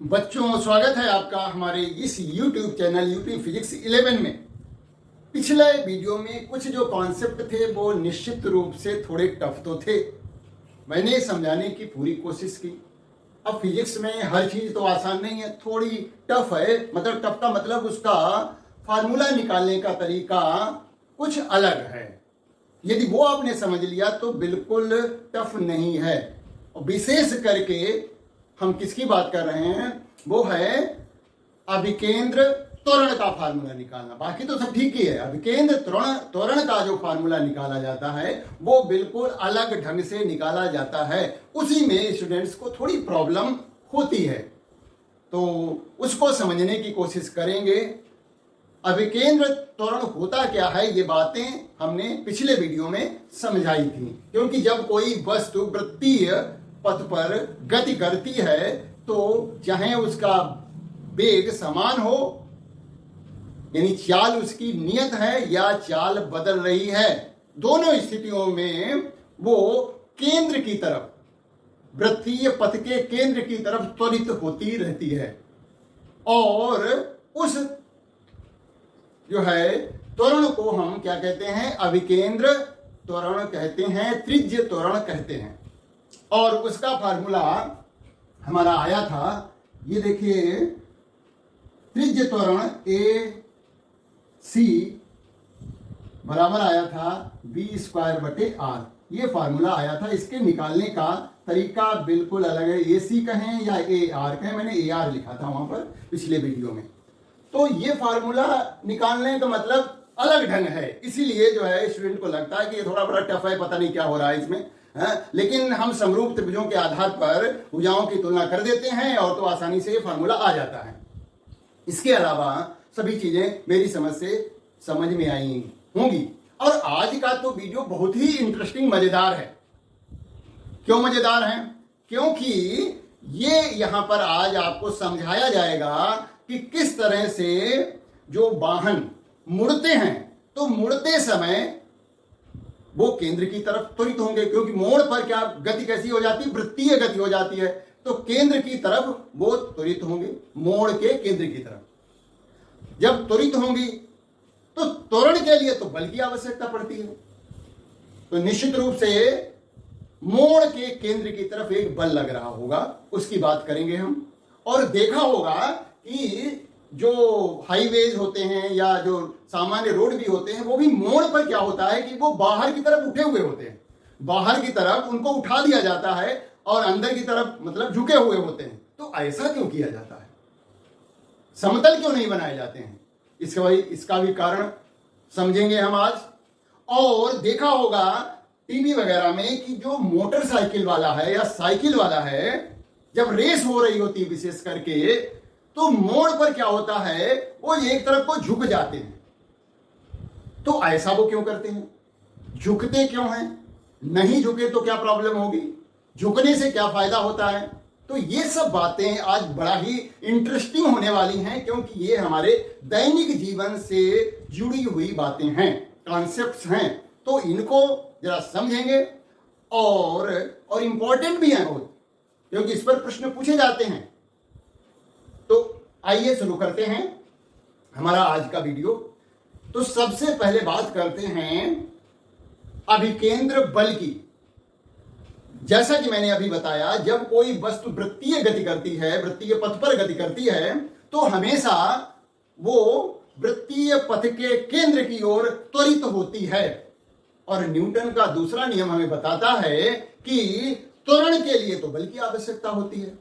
बच्चों, स्वागत है आपका हमारे इस YouTube चैनल यूपी फिजिक्स 11 में। पिछले वीडियो में कुछ जो कॉन्सेप्ट थे वो निश्चित रूप से थोड़े टफ तो थे। मैंने समझाने की पूरी कोशिश की। अब फिजिक्स में हर चीज तो आसान नहीं है, थोड़ी टफ है। मतलब टफ का मतलब उसका फार्मूला निकालने का तरीका कुछ अलग है। यदि वो आपने समझ लिया तो बिल्कुल टफ नहीं है। और विशेष करके हम किसकी बात कर रहे हैं, वो है अभिकेंद्र त्वरण का फार्मूला निकालना। बाकी तो सब ठीक ही है। अभिकेंद्र त्वरण का जो फार्मूला निकाला जाता है वो बिल्कुल अलग ढंग से निकाला जाता है। उसी में स्टूडेंट्स को थोड़ी प्रॉब्लम होती है, तो उसको समझने की कोशिश करेंगे। अभिकेंद्र त्वरण होता क्या है, ये बातें हमने पिछले वीडियो में समझाई थी। क्योंकि जब कोई वस्तु वृत्तीय पथ पर गति करती है तो चाहे उसका वेग समान हो, यानी चाल उसकी नियत है या चाल बदल रही है, दोनों स्थितियों में वो केंद्र की तरफ, वृत्तीय पथ के केंद्र की तरफ त्वरित होती रहती है। और उस जो है त्वरण को हम क्या कहते हैं, अभिकेंद्र त्वरण कहते हैं, त्रिज्य त्वरण कहते हैं। और उसका फार्मूला हमारा आया था, ये देखिए, त्रिज्य त्वरण ए सी बराबर आया था v²/r। ये फार्मूला आया था। इसके निकालने का तरीका बिल्कुल अलग है। ए सी कहें या ए आर कहें, मैंने ए आर लिखा था वहां पर पिछले वीडियो में। तो ये फार्मूला निकालने का मतलब अलग ढंग है। इसीलिए जो है स्टूडेंट को लगता है कि ये थोड़ा बड़ा टफ है, पता नहीं क्या हो रहा है इसमें, है? लेकिन हम समरूप त्रिभुजों के आधार पर भुजाओं की तुलना कर देते हैं और तो आसानी से ये फार्मूला आ जाता है। इसके अलावा सभी चीजें मेरी समझ से समझ में आई होंगी। और आज का तो वीडियो बहुत ही इंटरेस्टिंग, मजेदार है। क्यों मजेदार है? क्योंकि ये यहां पर आज आपको समझाया जाएगा कि किस तरह से जो वाहन मुड़ते हैं तो मुड़ते समय वो केंद्र की तरफ त्वरित होंगे। क्योंकि मोड़ पर क्या गति कैसी हो जाती है, वृत्तीय गति हो जाती है, तो केंद्र की तरफ वो त्वरित होंगे, मोड़ के केंद्र की तरफ। जब त्वरित होंगी तो त्वरण के लिए तो बल की आवश्यकता पड़ती है। तो निश्चित रूप से मोड़ के केंद्र की तरफ एक बल लग रहा होगा, उसकी बात करेंगे हम। और देखा होगा कि जो हाईवेज होते हैं या जो सामान्य रोड भी होते हैं, वो भी मोड़ पर क्या होता है कि वो बाहर की तरफ उठे हुए होते हैं। बाहर की तरफ उनको उठा दिया जाता है और अंदर की तरफ मतलब झुके हुए होते हैं। तो ऐसा क्यों किया जाता है? समतल क्यों नहीं बनाए जाते हैं? इसका भी कारण समझेंगे हम आज। और देखा होगा टीवी वगैरह में कि जो मोटरसाइकिल वाला है या साइकिल वाला है, जब रेस हो रही होती है विशेष करके, तो मोड़ पर क्या होता है, वो एक तरफ को झुक जाते हैं। तो ऐसा वो क्यों करते हैं? झुकते क्यों हैं? नहीं झुके तो क्या प्रॉब्लम होगी? झुकने से क्या फायदा होता है? तो ये सब बातें आज बड़ा ही इंटरेस्टिंग होने वाली हैं, क्योंकि ये हमारे दैनिक जीवन से जुड़ी हुई बातें हैं, कॉन्सेप्ट्स हैं। तो इनको जरा समझेंगे और इंपॉर्टेंट भी हैं बहुत, क्योंकि इस पर प्रश्न पूछे जाते हैं। तो आइए शुरू करते हैं हमारा आज का वीडियो। तो सबसे पहले बात करते हैं अभिकेंद्र बल की। जैसा कि मैंने अभी बताया, जब कोई वस्तु वृत्तीय गति करती है, वृत्तीय पथ पर गति करती है, तो हमेशा वो वृत्तीय पथ के केंद्र की ओर त्वरित होती है। और न्यूटन का दूसरा नियम हमें बताता है कि त्वरण के लिए तो बल की आवश्यकता होती है।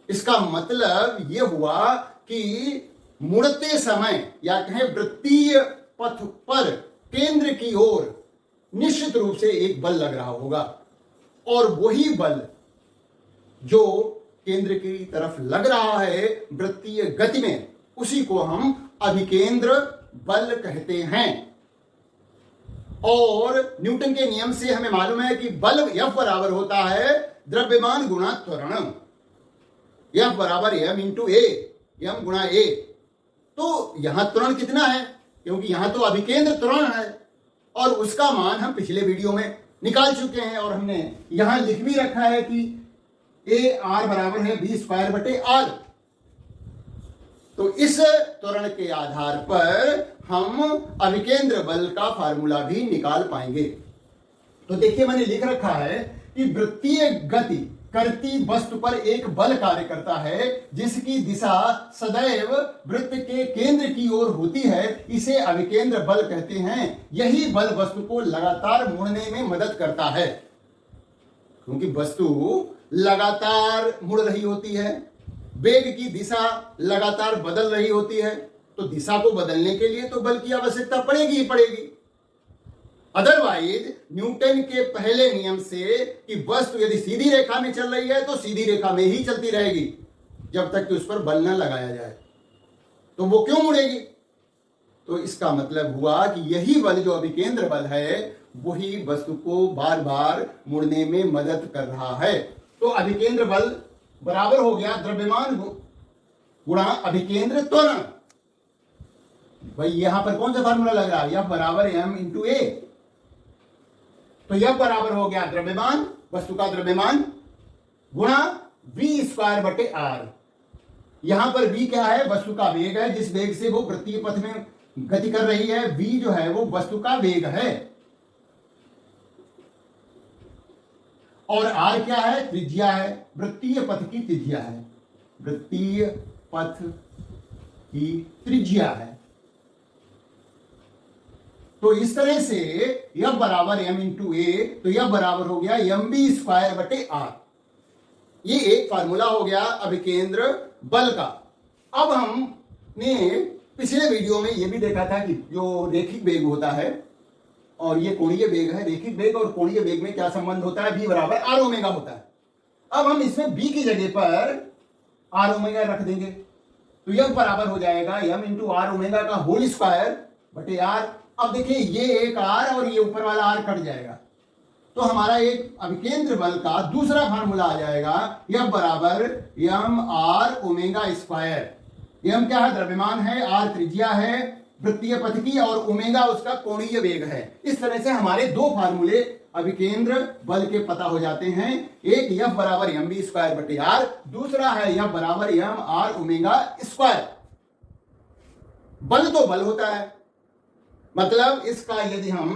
इसका मतलब यह हुआ कि मुड़ते समय या कहें वृत्तीय पथ पर केंद्र की ओर निश्चित रूप से एक बल लग रहा होगा। और वही बल जो केंद्र की तरफ लग रहा है वृत्तीय गति में, उसी को हम अभिकेंद्र बल कहते हैं। और न्यूटन के नियम से हमें मालूम है कि बल F बराबर होता है द्रव्यमान गुणा त्वरण। F बराबर m × a, m गुणा a। तो यहां त्वरण कितना है? क्योंकि यहां तो अभिकेंद्र त्वरण है और उसका मान हम पिछले वीडियो में निकाल चुके हैं। और हमने यहां लिख भी रखा है कि ए आर बराबर है v²/r। तो इस त्वरण के आधार पर हम अभिकेंद्र बल का फार्मूला भी निकाल पाएंगे। तो देखिए मैंने लिख रखा है कि वृत्तीय गति करती वस्तु पर एक बल कार्य करता है जिसकी दिशा सदैव वृत्त के केंद्र की ओर होती है, इसे अभिकेंद्र बल कहते हैं। यही बल वस्तु को लगातार मुड़ने में मदद करता है, क्योंकि वस्तु लगातार मुड़ रही होती है, वेग की दिशा लगातार बदल रही होती है, तो दिशा को बदलने के लिए तो बल की आवश्यकता पड़ेगी ही पड़ेगी। अदरवाइज न्यूटन के पहले नियम से कि वस्तु यदि सीधी रेखा में चल रही है तो सीधी रेखा में ही चलती रहेगी जब तक कि उस पर बल न लगाया जाए, तो वो क्यों मुड़ेगी? तो इसका मतलब हुआ कि यही बल जो अभिकेंद्र बल है वही वस्तु को बार बार मुड़ने में मदद कर रहा है। तो अभिकेंद्र बल बराबर हो गया द्रव्यमान गुणा अभिकेंद्र त्वरण। भाई यहां पर कौन सा फार्मूला लग रहा है? F बराबर m इंटू ए। तो F बराबर हो गया द्रव्यमान, वस्तु का द्रव्यमान, गुणा v स्क्वायर बटे r। यहां पर v क्या है? वस्तु का वेग है, जिस वेग से वो वृत्तीय पथ में गति कर रही है। v जो है वो वस्तु का वेग है, और r क्या है? त्रिज्या है, वृत्तीय पथ की त्रिज्या है, वृत्तीय पथ की त्रिज्या है। तो इस तरह से F बराबर m इंटू ए, तो F बराबर हो गया mv स्क्वायर बटे r। ये एक फार्मूला हो गया अभिकेंद्र बल का। अब हमने पिछले वीडियो में ये भी देखा था कि जो रेखिक वेग होता है और ये कोणीय वेग है, रेखिक वेग और कोणीय वेग में क्या संबंध होता है? v बराबर आर ओमेगा होता है। अब हम इसमें b की जगह पर आर ओमेगा रख देंगे, तो F बराबर हो जाएगा m इंटू आर ओमेगा का होल स्क्वायर बटे r। अब देखिए ये एक r और ये ऊपर वाला r कट जाएगा, तो हमारा एक अभिकेंद्र बल का दूसरा फार्मूला आ जाएगा F बराबर m r omega square. m क्या है? द्रव्यमान है, r त्रिज्या है वृत्तीय पथ की, और ओमेगा उसका कोणीय वेग है। इस तरह से हमारे दो फार्मूले अभिकेंद्र बल के पता हो जाते हैं। एक F बराबर mv स्क्वायर बटे r, दूसरा है F बराबर m r ओमेगा स्क्वायर। बल तो बल होता है, मतलब इसका यदि हम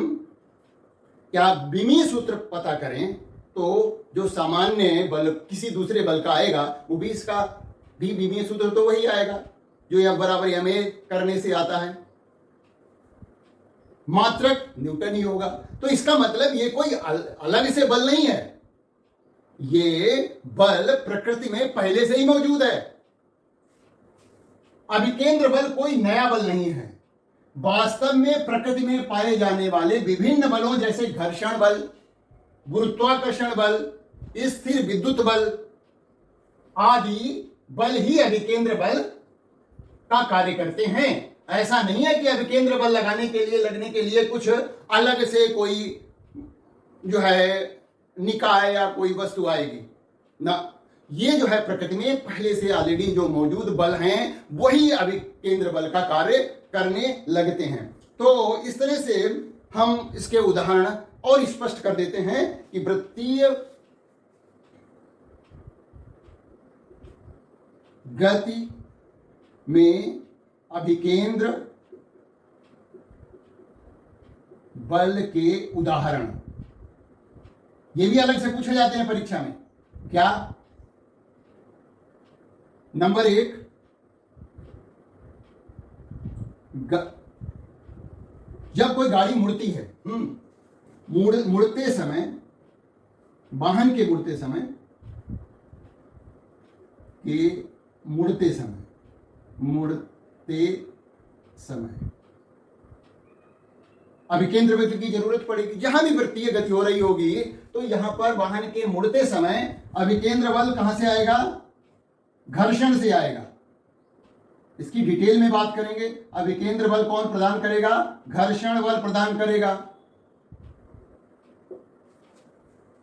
क्या विमीय सूत्र पता करें तो जो सामान्य बल किसी दूसरे बल का आएगा वो भी इसका भी विमीय सूत्र तो वही आएगा जो F बराबर ma करने से आता है, मात्रक न्यूटन ही होगा। तो इसका मतलब ये कोई अलग से बल नहीं है, ये बल प्रकृति में पहले से ही मौजूद है। अभिकेंद्र बल कोई नया बल नहीं है, वास्तव में प्रकृति में पाए जाने वाले विभिन्न बलों जैसे घर्षण बल, गुरुत्वाकर्षण बल, स्थिर विद्युत बल आदि बल ही अभिकेंद्र बल का कार्य करते हैं। ऐसा नहीं है कि अभिकेंद्र बल लगने के लिए कुछ अलग से कोई जो है निकाय या कोई वस्तु आएगी ना। ये जो है प्रकृति में पहले से ऑलरेडी जो मौजूद बल हैं वही अभिकेंद्र बल का कार्य करने लगते हैं। तो इस तरह से हम इसके उदाहरण और स्पष्ट कर देते हैं कि वृत्तीय गति में अभिकेंद्र बल के उदाहरण ये भी अलग से पूछे जाते हैं परीक्षा में। क्या? नंबर 1, जब कोई गाड़ी मुड़ती है, मुड़ते समय, वाहन के मुड़ते समय अभिकेंद्र बल की जरूरत पड़ेगी। जहां भी वृत्तीय गति हो रही होगी तो यहां पर वाहन के मुड़ते समय अभिकेंद्र बल कहां से आएगा? घर्षण से आएगा। इसकी डिटेल में बात करेंगे। अभिकेंद्र बल कौन प्रदान करेगा? घर्षण बल प्रदान करेगा।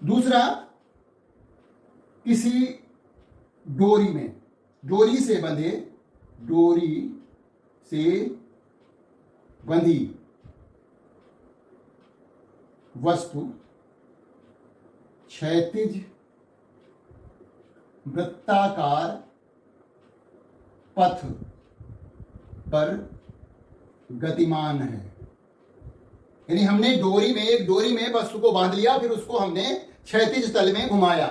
दूसरा, किसी डोरी से बंधी वस्तु क्षैतिज वृत्ताकार पथ पर गतिमान है। यानी हमने एक डोरी में वस्तु को बांध लिया, फिर उसको हमने क्षैतिज तल में घुमाया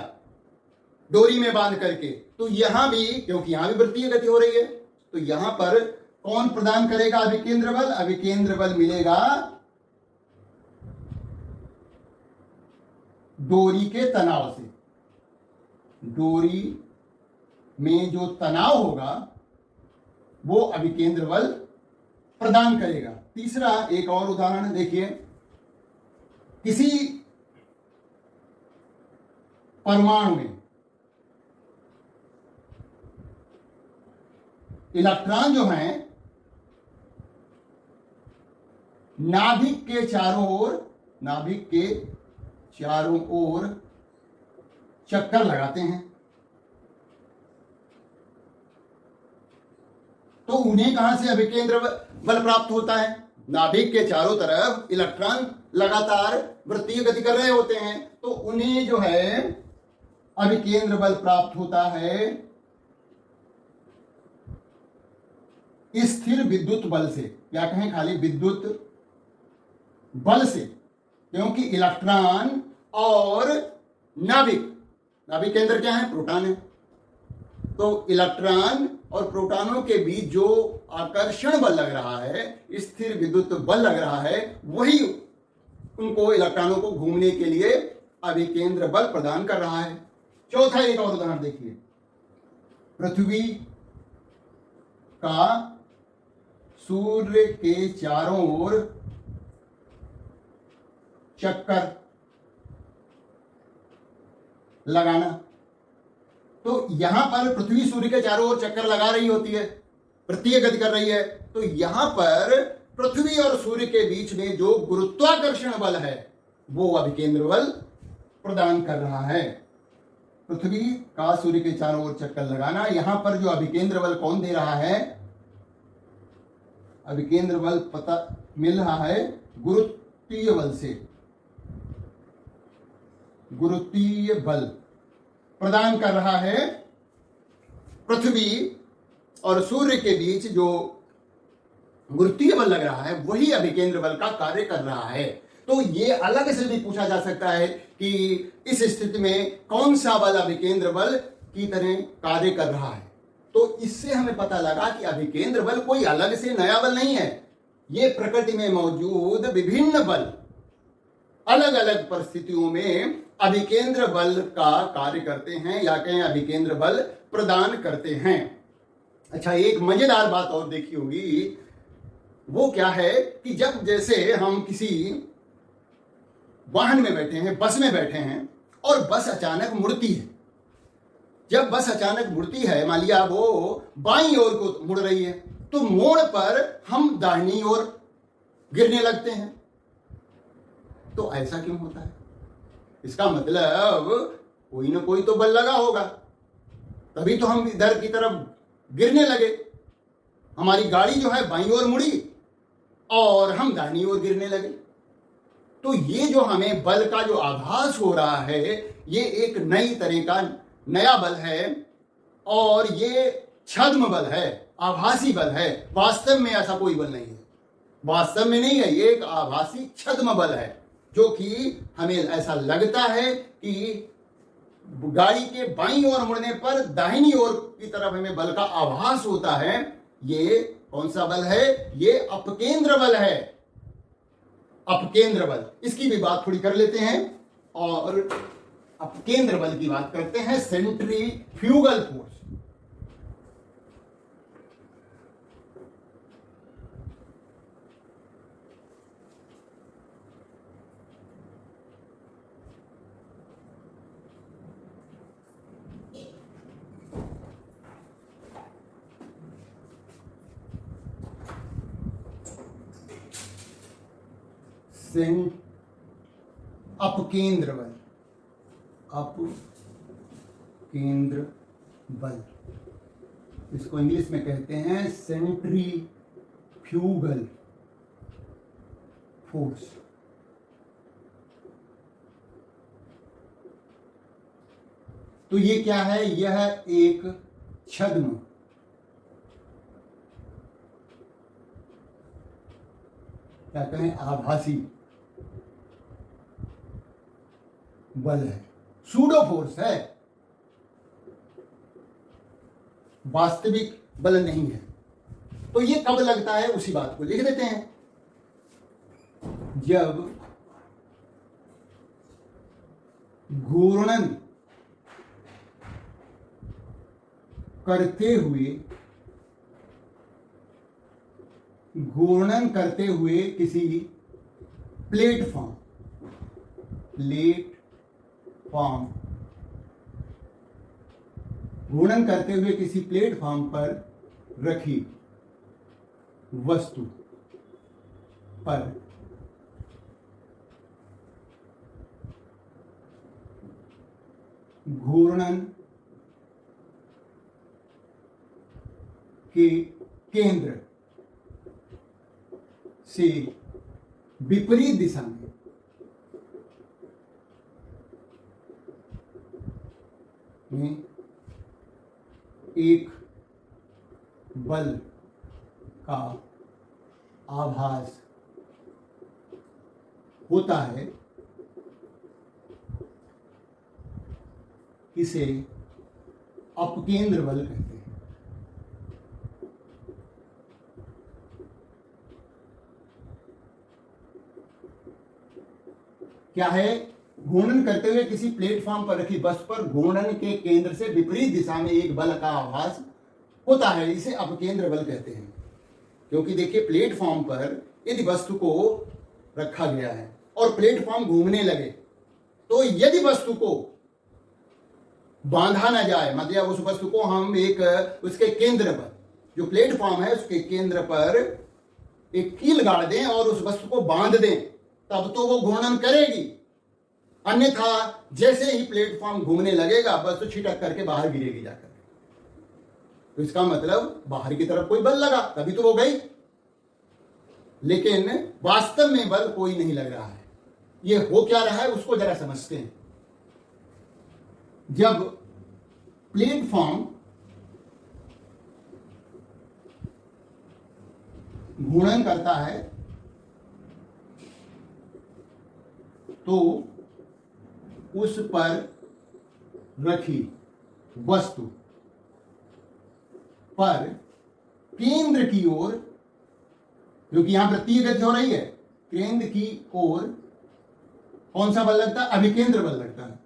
डोरी में बांध करके। तो यहां भी, क्योंकि यहां भी वृत्तीय गति हो रही है, तो यहां पर कौन प्रदान करेगा अभिकेंद्र बल? अभिकेंद्र बल मिलेगा डोरी के तनाव से। डोरी में जो तनाव होगा वो अभिकेंद्र बल प्रदान करेगा। तीसरा एक और उदाहरण देखिए, किसी परमाणु में इलेक्ट्रॉन जो हैं नाभिक के चारों ओर चक्कर लगाते हैं, तो उन्हें कहां से अभिकेंद्र बल प्राप्त होता है? नाभिक के चारों तरफ इलेक्ट्रॉन लगातार वृत्तीय गति कर रहे होते हैं, तो उन्हें जो है अभिकेंद्र बल प्राप्त होता है स्थिर विद्युत बल से, या कहें खाली विद्युत बल से, क्योंकि इलेक्ट्रॉन और नाभिक केंद्र क्या है? प्रोटॉन है। तो इलेक्ट्रॉन और प्रोटॉनों के बीच जो आकर्षण बल लग रहा है, स्थिर विद्युत बल लग रहा है, वही उनको इलेक्ट्रॉनों को घूमने के लिए अभिकेंद्र बल प्रदान कर रहा है। चौथा एक और उदाहरण देखिए, पृथ्वी का सूर्य के चारों ओर चक्कर लगाना। तो यहां पर पृथ्वी सूर्य के चारों ओर चक्कर लगा रही होती है, वृत्तीय गति कर रही है, तो यहां पर पृथ्वी और सूर्य के बीच में जो गुरुत्वाकर्षण बल है वो अभिकेंद्र बल प्रदान कर रहा है। पृथ्वी का सूर्य के चारों ओर चक्कर लगाना, यहां पर जो अभिकेंद्र बल कौन दे रहा है? अभिकेंद्र बल पता मिल रहा है गुरुत्वीय बल से। गुरुत्वीय बल प्रदान कर रहा है पृथ्वी और सूर्य के बीच जो गुरुत्वीय बल लग रहा है वही अभिकेंद्र बल का कार्य कर रहा है। तो ये अलग से भी पूछा जा सकता है कि इस स्थिति में कौन सा बल अभिकेंद्र बल की तरह कार्य कर रहा है। तो इससे हमें पता लगा कि अभिकेंद्र बल कोई अलग से नया बल नहीं है, ये प्रकृति में मौजूद विभिन्न बल अलग अलग परिस्थितियों में अभिकेंद्र बल का कार्य करते हैं, या कहें अभिकेंद्र बल प्रदान करते हैं। अच्छा, एक मजेदार बात और देखी होगी, वो क्या है कि जब जैसे हम किसी वाहन में बैठे हैं, बस में बैठे हैं, और बस अचानक मुड़ती है। जब बस अचानक मुड़ती है, मान लिया वो बाईं ओर को मुड़ रही है, तो मोड़ पर हम दाहिनी ओर गिरने लगते हैं। तो ऐसा क्यों होता है? इसका मतलब कोई ना कोई तो बल लगा होगा, तभी तो हम इधर की तरफ गिरने लगे। हमारी गाड़ी जो है बाईं ओर मुड़ी और हम दाहिनी ओर गिरने लगे। तो ये जो हमें बल का जो आभास हो रहा है, ये एक नई तरह का नया बल है, और ये छद्म बल है, आभासी बल है। वास्तव में ऐसा कोई बल नहीं है, वास्तव में नहीं है, ये एक आभासी छद्म बल है, जो कि हमें ऐसा लगता है कि गाड़ी के बाईं ओर मुड़ने पर दाहिनी ओर की तरफ हमें बल का आभास होता है। ये कौन सा बल है? ये अपकेंद्र बल है, अपकेंद्र बल। इसकी भी बात थोड़ी कर लेते हैं, और अपकेंद्र बल की बात करते हैं, सेंट्रीफ्यूगल फोर्स। अपकेंद्र बल, अपकेंद्र बल, इसको इंग्लिश में कहते हैं सेंट्रीफ्यूगल फोर्स। तो ये क्या है? यह एक छद्म क्या कहें, आभासी बल है, सूडो फोर्स है, वास्तविक बल नहीं है। तो ये कब लगता है, उसी बात को लिख देते हैं। जब घूर्णन करते हुए किसी प्लेटफॉर्म घूर्णन करते हुए किसी प्लेटफॉर्म पर रखी वस्तु पर घूर्णन के केंद्र से विपरीत दिशा में एक बल का आभास होता है, इसे अपकेंद्र बल कहते हैं। क्या है, घूर्णन करते हुए किसी प्लेटफॉर्म पर रखी वस्तु पर घूर्णन के केंद्र से विपरीत दिशा में एक बल का आभास होता है, इसे अपकेंद्र बल कहते हैं। क्योंकि देखिए, प्लेटफॉर्म पर यदि वस्तु को रखा गया है और प्लेटफॉर्म घूमने लगे, तो यदि वस्तु को बांधा ना जाए, मतलब उस वस्तु को हम एक उसके केंद्र पर, जो प्लेटफॉर्म है उसके केंद्र पर एक कील गाड़ दें और उस वस्तु को बांध दें, तब तो वो घूर्णन करेगी। अन्यथा जैसे ही प्लेटफॉर्म घूमने लगेगा, वस्तु छिटक करके बाहर गिरेगी जाकर। तो इसका मतलब बाहर की तरफ कोई बल लगा, तभी तो वो गई। लेकिन वास्तव में बल कोई नहीं लग रहा है। ये हो क्या रहा है, उसको जरा समझते हैं। जब प्लेटफॉर्म घूर्णन करता है तो उस पर रखी वस्तु पर केंद्र की ओर, क्योंकि यहां वृत्तीय गति हो रही है, केंद्र की ओर कौन सा बल लगता है, अभिकेंद्र बल लगता है।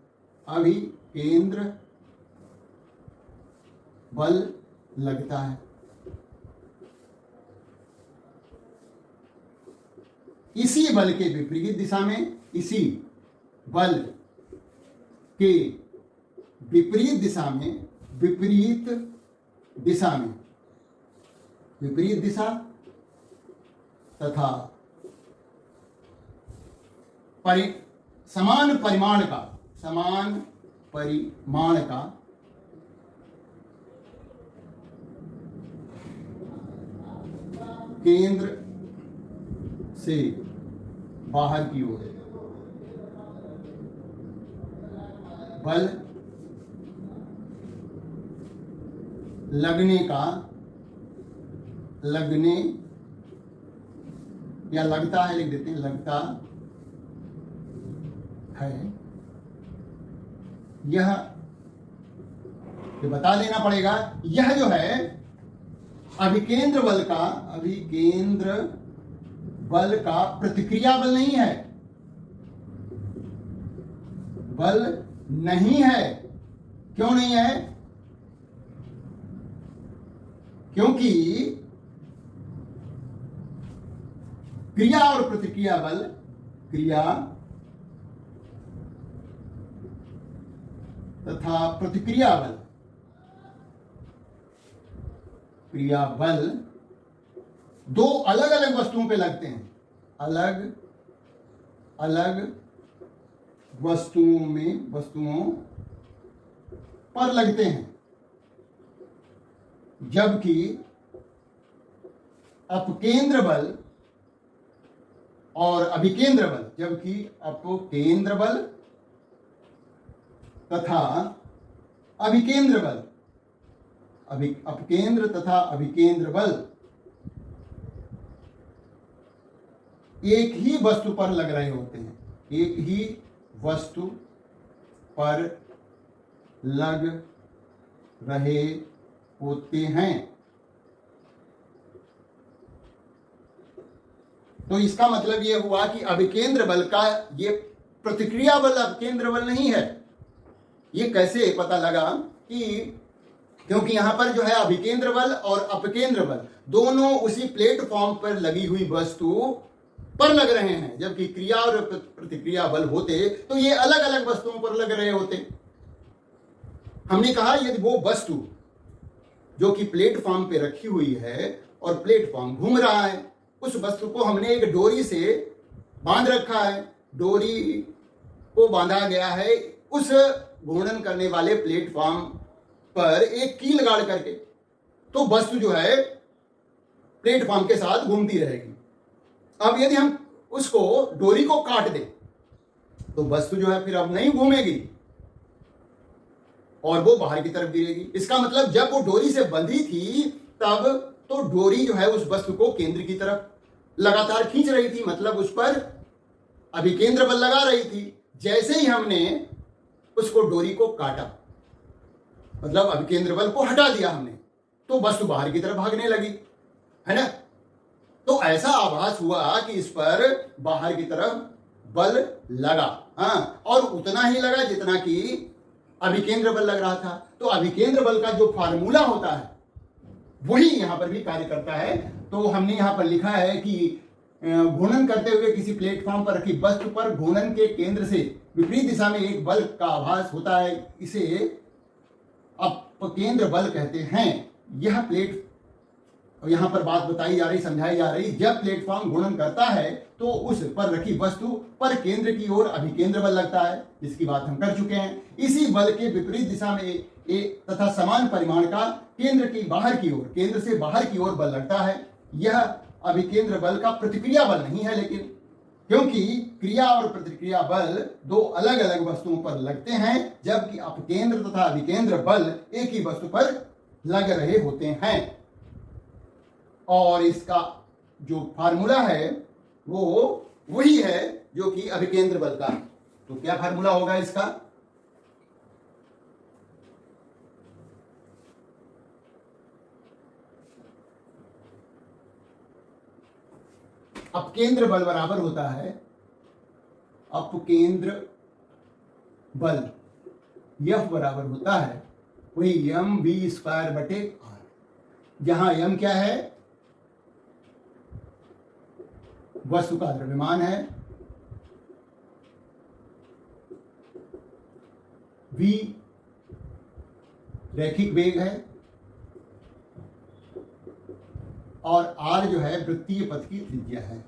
अभिकेंद्र बल लगता है। इसी बल के विपरीत दिशा में, इसी बल के विपरीत दिशा में, विपरीत दिशा तथा समान परिमाण का केंद्र से बाहर की ओर बल लगने या लगता है, लिख देते हैं, लगता है। यह बता देना पड़ेगा, यह जो है अभिकेंद्र बल का प्रतिक्रिया बल नहीं है, बल नहीं है। क्यों नहीं है? क्योंकि क्रिया और प्रतिक्रिया बल, क्रिया तथा प्रतिक्रिया बल, क्रिया बल दो अलग अलग वस्तुओं पे लगते हैं, अलग अलग वस्तुओं पर लगते हैं। जबकि अपकेंद्र बल और अभिकेंद्र बल, जबकि अपकेंद्र बल तथा अभिकेंद्र बल, अपकेंद्र तथा अभिकेंद्र बल एक ही वस्तु पर लग रहे होते हैं, एक ही वस्तु पर लग रहे होते हैं। तो इसका मतलब यह हुआ कि अभिकेंद्र बल का ये प्रतिक्रिया बल अभिकेंद्र बल नहीं है। ये कैसे पता लगा कि क्योंकि यहां पर जो है अभिकेंद्र बल और अपकेंद्र बल दोनों उसी प्लेटफॉर्म पर लगी हुई वस्तु पर लग रहे हैं, जबकि क्रिया और प्रतिक्रिया बल होते तो ये अलग अलग वस्तुओं पर लग रहे होते। हमने कहा यदि वो वस्तु जो कि प्लेटफॉर्म पे रखी हुई है और प्लेटफॉर्म घूम रहा है, उस वस्तु को हमने एक डोरी से बांध रखा है, डोरी को बांधा गया है उस घूर्णन करने वाले प्लेटफॉर्म पर एक कील गाड़ करके, तो वस्तु जो है प्लेटफॉर्म के साथ घूमती रहेगी। अब यदि हम उसको डोरी को काट दें तो वस्तु जो है फिर अब नहीं घूमेगी और वो बाहर की तरफ गिरेगी। इसका मतलब जब वो डोरी से बंधी थी तब तो डोरी जो है उस वस्तु को केंद्र की तरफ लगातार खींच रही थी, मतलब उस पर अभिकेंद्र बल लगा रही थी। जैसे ही हमने उसको डोरी को काटा, मतलब अभिकेंद्र बल को हटा दिया हमने, तो वस्तु बाहर की तरफ भागने लगी, है ना। तो ऐसा आभास हुआ कि इस पर बाहर की तरफ बल लगा, हाँ, और उतना ही लगा जितना कि अभिकेंद्र बल लग रहा था। तो अभिकेंद्र बल का जो फार्मूला होता है वही यहां पर भी कार्य करता है। तो हमने यहां पर लिखा है कि घूर्णन करते हुए किसी प्लेटफॉर्म पर रखी वस्तु पर घूर्णन के केंद्र से विपरीत दिशा में एक बल का आभास होता है, इसे अपकेंद्र बल कहते हैं। यह प्लेट, यहां पर बात बताई जा रही, समझाई जा रही, जब प्लेटफॉर्म घूर्णन करता है तो उस पर रखी वस्तु पर केंद्र की ओर अभिकेंद्र बल लगता है, जिसकी बात हम कर चुके हैं। इसी बल के विपरीत दिशा में एक तथा समान परिमाण का केंद्र की बाहर की ओर, केंद्र से बाहर की ओर बल लगता है। यह अभिकेंद्र बल का प्रतिक्रिया बल नहीं है, लेकिन क्योंकि क्रिया और प्रतिक्रिया बल दो अलग अलग वस्तुओं पर लगते हैं, जबकि अपकेंद्र तथा अभिकेंद्र बल एक ही वस्तु पर लग रहे होते हैं। और इसका जो फार्मूला है वो वही है जो कि अभिकेंद्र बल का। तो क्या फार्मूला होगा इसका? अपकेंद्र बल बराबर होता है अपकेंद्र बल, यह बराबर होता है वही mv² बटे r, जहां m क्या है? वस्तु का द्रव्यमान है, v रैखिक वेग है और r जो है वृत्तीय पथ की त्रिज्या है।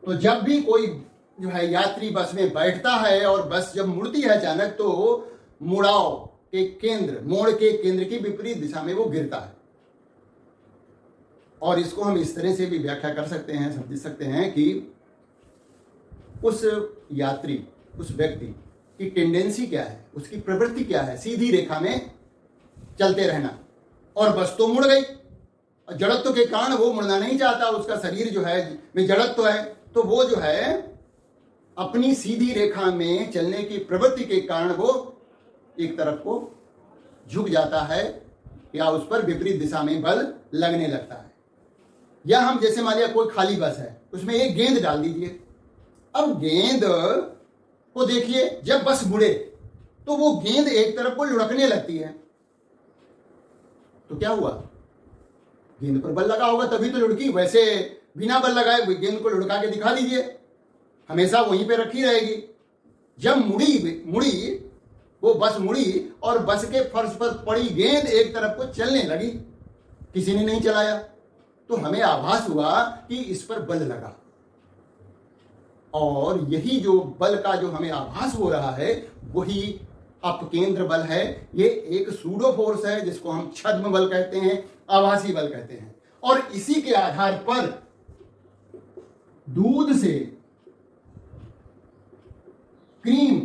तो जब भी कोई जो है यात्री बस में बैठता है और बस जब मुड़ती है अचानक, तो मुड़ाव के केंद्र, मोड़ के केंद्र की विपरीत दिशा में वो गिरता है। और इसको हम इस तरह से भी व्याख्या कर सकते हैं, समझ सकते हैं कि उस यात्री, उस व्यक्ति की टेंडेंसी क्या है, उसकी प्रवृत्ति क्या है? सीधी रेखा में चलते रहना, और बस तो मुड़ गई। जड़त्व के कारण वो मुड़ना नहीं चाहता, उसका शरीर जो है में जड़त्व है, तो वो जो है अपनी सीधी रेखा में चलने की प्रवृत्ति के कारण वो एक तरफ को झुक जाता है या उस पर विपरीत दिशा में बल लगने लगता है। या हम जैसे मान लिया कोई खाली बस है, उसमें एक गेंद डाल दीजिए। अब गेंद को देखिए, जब बस मुड़े तो वो गेंद एक तरफ को लुढ़कने लगती है, तो क्या हुआ? गेंद पर बल लगा होगा तभी तो लुढ़की। वैसे बिना बल लगाए गेंद को लुढ़का के दिखा दीजिए, हमेशा वहीं पे रखी रहेगी। जब मुड़ी वो बस मुड़ी और बस के फर्श पर पड़ी गेंद एक तरफ को चलने लगी, किसी ने नहीं चलाया, तो हमें आभास हुआ कि इस पर बल लगा। और यही जो बल का जो हमें आभास हो रहा है वही अपकेंद्र बल है। ये एक सूडो फोर्स है जिसको हम छद्म बल कहते हैं, आभासी बल कहते हैं। और इसी के आधार पर दूध से क्रीम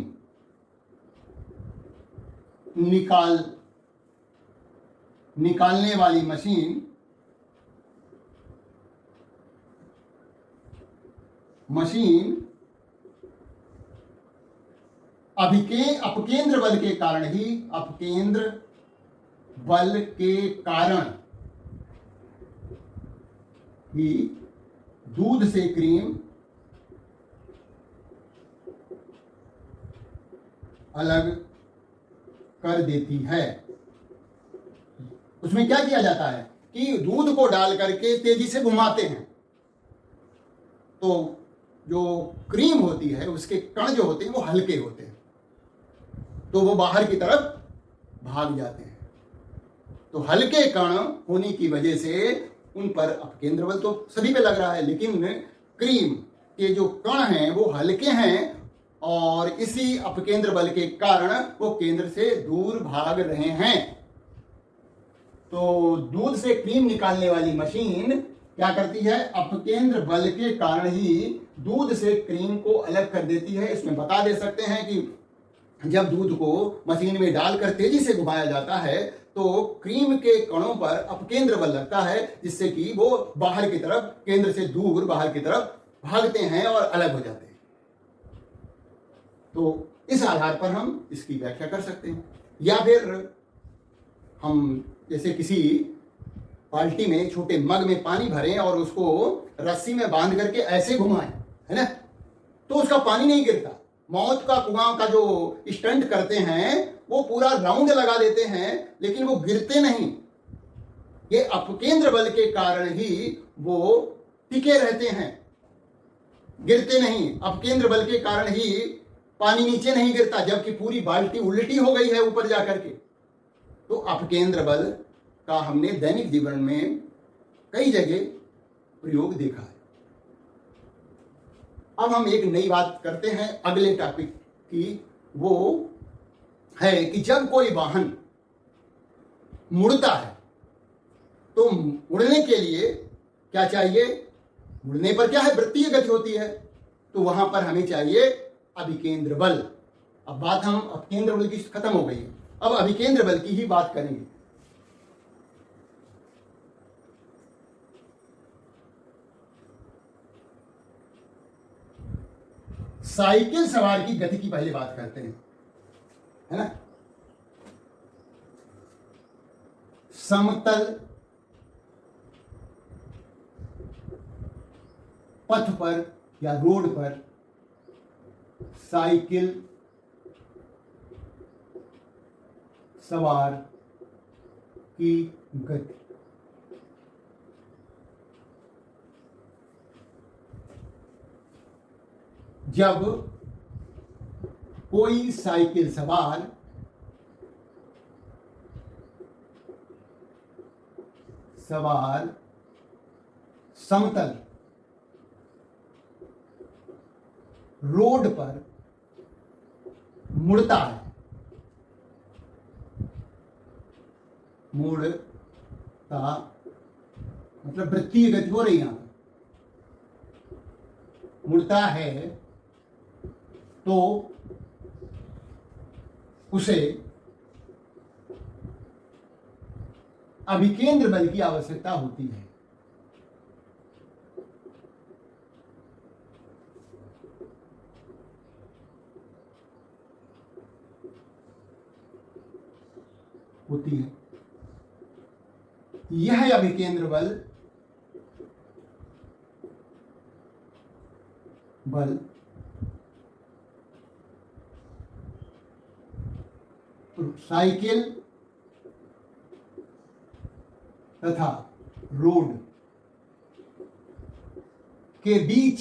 निकालने वाली मशीन अपकेंद्र बल के कारण ही दूध से क्रीम अलग कर देती है। उसमें क्या किया जाता है कि दूध को डाल करके तेजी से घुमाते हैं, तो जो क्रीम होती है उसके कण जो होते हैं वो हल्के होते हैं, तो वो बाहर की तरफ भाग जाते हैं। तो हल्के कण होने की वजह से उन पर अपकेंद्र बल तो सभी पे लग रहा है, लेकिन क्रीम के जो कण हैं वो हल्के हैं और इसी अपकेंद्र बल के कारण वो केंद्र से दूर भाग रहे हैं। तो दूध से क्रीम निकालने वाली मशीन क्या करती है? अपकेंद्र बल के कारण ही दूध से क्रीम को अलग कर देती है। इसमें बता दे सकते हैं कि जब दूध को मशीन में डालकर तेजी से घुमाया जाता है तो क्रीम के कणों पर अपकेंद्र बल लगता है, जिससे कि वो बाहर की तरफ, केंद्र से दूर बाहर की तरफ भागते हैं और अलग हो जाते हैं। तो इस आधार पर हम इसकी व्याख्या कर सकते हैं। या फिर हम जैसे किसी बाल्टी में, छोटे मग में पानी भरें और उसको रस्सी में बांध करके ऐसे घुमाएं, है ना, तो उसका पानी नहीं गिरता। मौत का कुआं का जो स्टंट करते हैं वो पूरा राउंड लगा देते हैं, लेकिन वो गिरते नहीं। ये अपकेंद्र बल के कारण ही वो टिके रहते हैं, गिरते नहीं। अपकेंद्र बल के कारण ही पानी नीचे नहीं गिरता, जबकि पूरी बाल्टी उल्टी हो गई है ऊपर जाकर के। तो अपकेंद्र बल का हमने दैनिक जीवन में कई जगह प्रयोग देखा है। अब हम एक नई बात करते हैं अगले टॉपिक की, वो है कि जब कोई वाहन मुड़ता है तो मुड़ने के लिए क्या चाहिए? मुड़ने पर क्या है? वृत्तीय गति होती है, तो वहां पर हमें चाहिए अभिकेंद्र बल। अब बात हम अपकेंद्र बल की खत्म हो गई है, अब अभिकेंद्र बल की ही बात करेंगे। साइकिल सवार की गति की पहले बात करते हैं, है ना। समतल पथ पर या रोड पर साइकिल सवार की गति। जब कोई साइकिल सवार समतल रोड पर मुड़ता है, मुड़ता मतलब वृत्तीय गति हो रही, यहां पर मुड़ता है, तो उसे अभिकेंद्र बल की आवश्यकता होती है। यह अभिकेंद्र बल साइकिल तथा रोड के बीच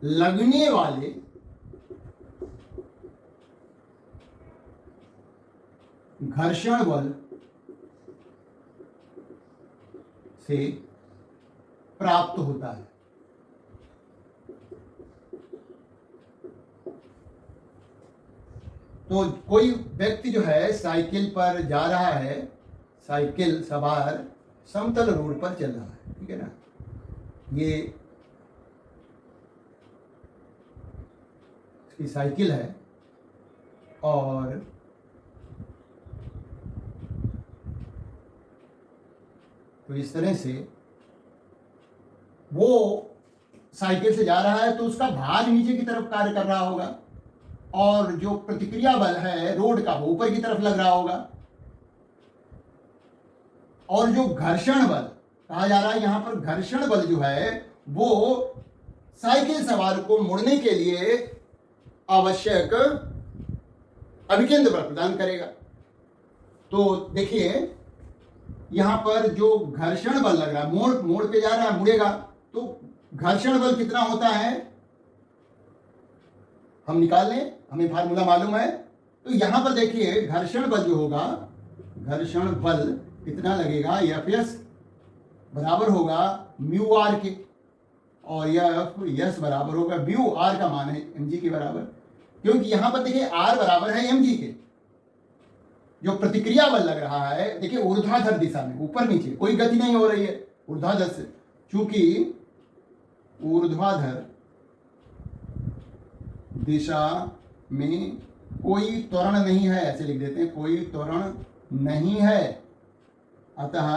लगने वाले घर्षण बल से प्राप्त होता है। तो कोई व्यक्ति जो है साइकिल पर जा रहा है, साइकिल सवार समतल रोड पर चल रहा है, ठीक है ना, ये इसकी साइकिल है और तो इस तरह से वो साइकिल से जा रहा है तो उसका भाग नीचे की तरफ कार्य कर रहा होगा, और जो प्रतिक्रिया बल है रोड का वो ऊपर की तरफ लग रहा होगा। और जो घर्षण बल कहा जा रहा है यहां पर, घर्षण बल जो है वो साइकिल सवार को मुड़ने के लिए आवश्यक अभिकेंद्र बल प्रदान करेगा। तो देखिए यहां पर जो घर्षण बल लग रहा है, मोड़ पे जा रहा है, मुड़ेगा, तो घर्षण बल कितना होता है हम निकाल लें, हमें फार्मूला मालूम है। तो यहां पर देखिए घर्षण बल जो होगा, घर्षण बल कितना लगेगा, एफ बराबर होगा म्यू आर के, और यस बराबर होगा म्यू आर का मान है mg के बराबर, क्योंकि यहां पर देखिए आर बराबर है mg के। जो प्रतिक्रिया बल लग रहा है देखिए ऊर्ध्वाधर दिशा में, ऊपर नीचे कोई गति नहीं हो रही है ऊर्ध्वाधर से, चूंकि ऊर्ध्वाधर दिशा में कोई त्वरण नहीं है, ऐसे लिख देते हैं, कोई त्वरण नहीं है, अतः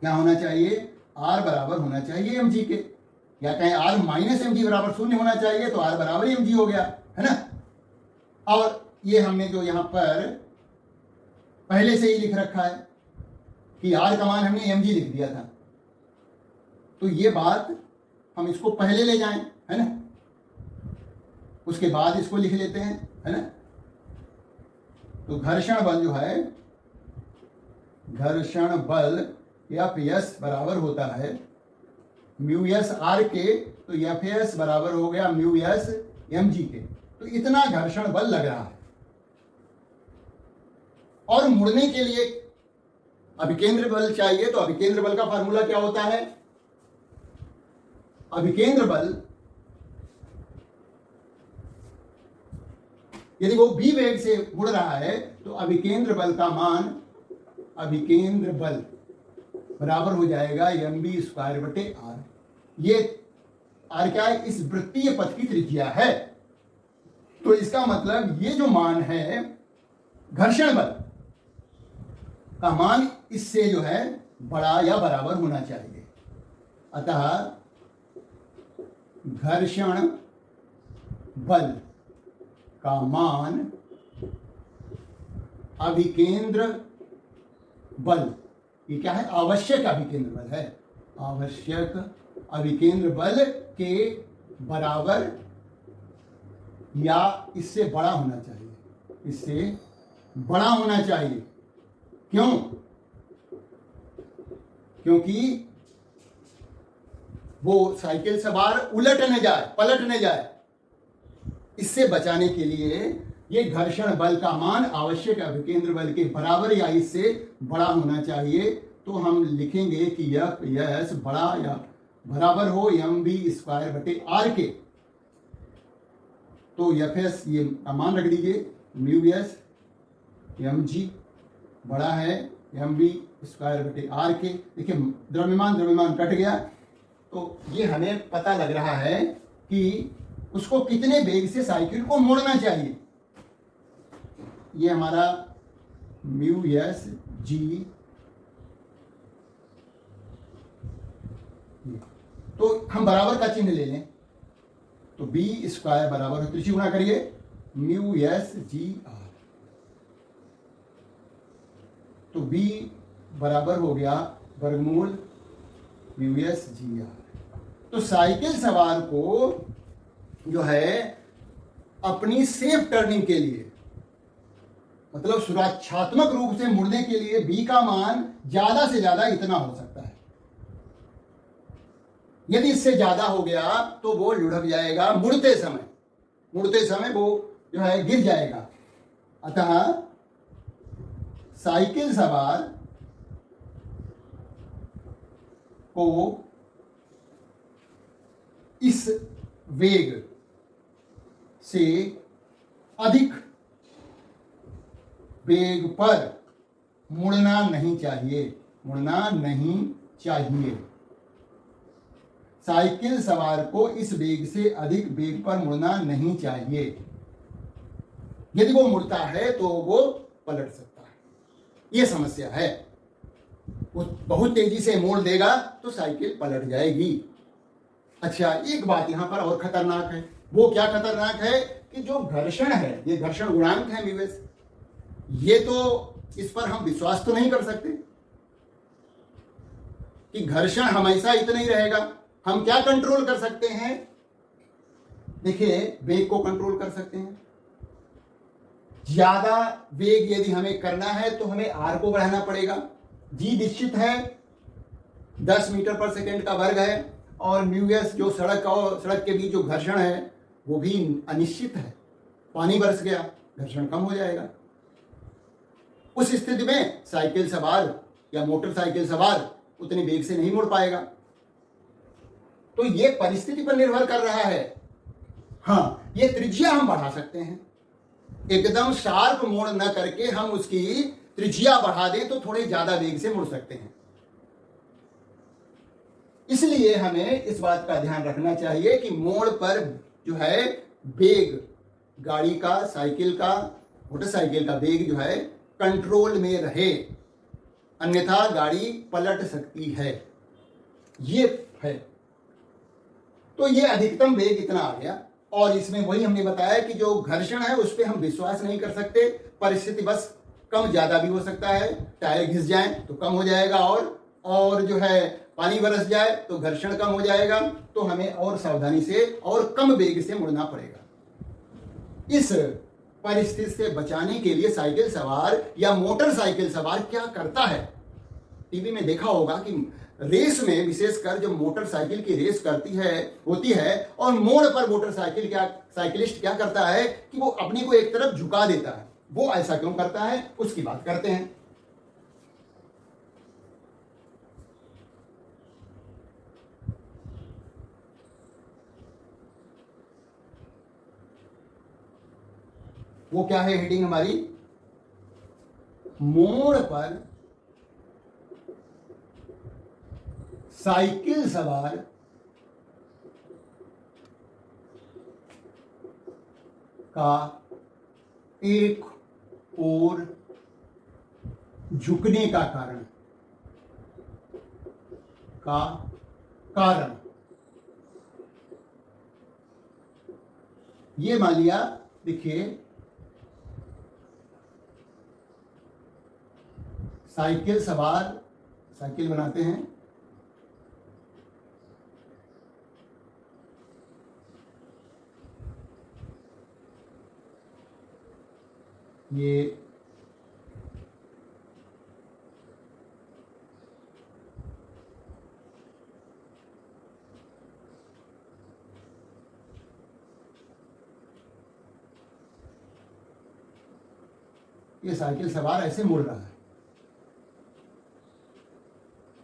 क्या होना चाहिए, आर बराबर होना चाहिए mg के, या कहें आर माइनस mg बराबर 0 होना चाहिए, तो आर बराबर mg हो गया, है ना। और ये हमने जो यहां पर पहले से ही लिख रखा है कि आर का मान हमने mg लिख दिया था, तो ये बात हम इसको पहले ले जाएं, है ना, उसके बाद इसको लिख लेते हैं, है ना। तो घर्षण बल जो है, घर्षण बल एफ बराबर होता है म्यू एस आर के, तो एफ बराबर हो गया म्यू एस mg के। तो इतना घर्षण बल लग रहा है, और मुड़ने के लिए अभिकेंद्र बल चाहिए। तो अभिकेंद्र बल का फार्मूला क्या होता है, अभिकेंद्र बल यदि वो v वेग से मुड़ रहा है तो अभिकेंद्र बल का मान, अभिकेंद्र बल बराबर हो जाएगा mv स्क्वायर बटे आर। ये आर क्या है, इस वृत्तीय पथ की त्रिज्या है। तो इसका मतलब ये जो मान है घर्षण बल का मान इससे जो है बड़ा या बराबर होना चाहिए, अतः घर्षण बल का मान अभिकेंद्र बल, ये क्या है, आवश्यक अभिकेंद्र बल है, आवश्यक अभिकेंद्र बल के बराबर या इससे बड़ा होना चाहिए, इससे बड़ा होना चाहिए। क्यों, क्योंकि वो साइकिल सवार उलट न जाए, पलट न जाए, इससे बचाने के लिए ये घर्षण बल का मान आवश्यक अभिकेंद्र बल के बराबर या इससे बड़ा होना चाहिए। तो हम लिखेंगे कि एफ बड़ा या बराबर हो mv स्क्वायर बटे आर के। तो एफ ये मान रख दीजिए, म्यू एस mg बड़ा है mv स्क्वायर बटे आर के। देखिए द्रव्यमान कट गया, तो ये हमें पता लग रहा है कि उसको कितने वेग से साइकिल को मोड़ना चाहिए। ये हमारा म्यू एस जी, तो हम बराबर का चिन्ह ले लें, तो बी स्क्वायर बराबर हो, त्रिची गुणा करिए म्यू एस जी आर, तो बी बराबर हो गया वर्गमूल म्यू एस जी आर। तो साइकिल सवार को जो है अपनी सेफ टर्निंग के लिए, मतलब सुरक्षात्मक रूप से मुड़ने के लिए बी का मान ज्यादा से ज्यादा इतना हो सकता है। यदि इससे ज्यादा हो गया तो वो लुढ़क जाएगा, मुड़ते समय वो जो है गिर जाएगा। अतः साइकिल सवार को इस वेग से अधिक वेग पर मुड़ना नहीं चाहिए। साइकिल सवार को इस वेग से अधिक वेग पर मुड़ना नहीं चाहिए। यदि वो मुड़ता है तो वो पलट सकता है, ये समस्या है। वो बहुत तेजी से मोड़ देगा तो साइकिल पलट जाएगी। अच्छा, एक बात यहां पर और खतरनाक है। वो क्या खतरनाक है कि जो घर्षण है, ये घर्षण गुणांक है विवेश, ये तो इस पर हम विश्वास तो नहीं कर सकते कि घर्षण हमेशा इतना ही रहेगा। हम क्या कंट्रोल कर सकते हैं? देखिए, वेग को कंट्रोल कर सकते हैं। ज्यादा वेग यदि हमें करना है तो हमें आर को बढ़ाना पड़ेगा। जी निश्चित है, 10 मीटर पर सेकेंड का वर्ग है, और म्यूएस जो सड़क और सड़क के बीच जो घर्षण है वो भी अनिश्चित है। पानी बरस गया, घर्षण कम हो जाएगा। उस स्थिति में साइकिल सवार या मोटरसाइकिल सवार उतने वेग से नहीं मुड़ पाएगा। तो ये परिस्थिति पर निर्भर कर रहा है। हाँ, ये त्रिज्या हम बढ़ा सकते हैं। एकदम शार्प मोड़ न करके हम उसकी त्रिज्या बढ़ा दें तो थोड़े ज्यादा वेग से मुड़ सकते हैं। इसलिए हमें इस बात का ध्यान रखना चाहिए कि मोड़ पर जो है वेग, गाड़ी का, साइकिल का, मोटरसाइकिल का वेग जो है कंट्रोल में रहे, अन्यथा गाड़ी पलट सकती है। ये है। तो ये अधिकतम वेग इतना आ गया, और इसमें वही हमने बताया कि जो घर्षण है उस पर हम विश्वास नहीं कर सकते। परिस्थिति बस कम ज्यादा भी हो सकता है। टायर घिस जाए तो कम हो जाएगा, और जो है पानी बरस जाए तो घर्षण कम हो जाएगा। तो हमें और सावधानी से और कम वेग से मुड़ना पड़ेगा। इस परिस्थिति से बचाने के लिए साइकिल सवार या मोटरसाइकिल सवार क्या करता है? टीवी में देखा होगा कि रेस में, विशेषकर जो मोटरसाइकिल की रेस होती है, और मोड़ पर साइकिलिस्ट क्या करता है कि वो अपनी को एक तरफ झुका देता है। वो ऐसा क्यों करता है, उसकी बात करते हैं। वो क्या है हेडिंग हमारी? मोड़ पर साइकिल सवार का एक ओर झुकने का कारण ये मान लिया। देखिए, साइकिल सवार साइकिल बनाते हैं, ये साइकिल सवार ऐसे मुड़ रहा है।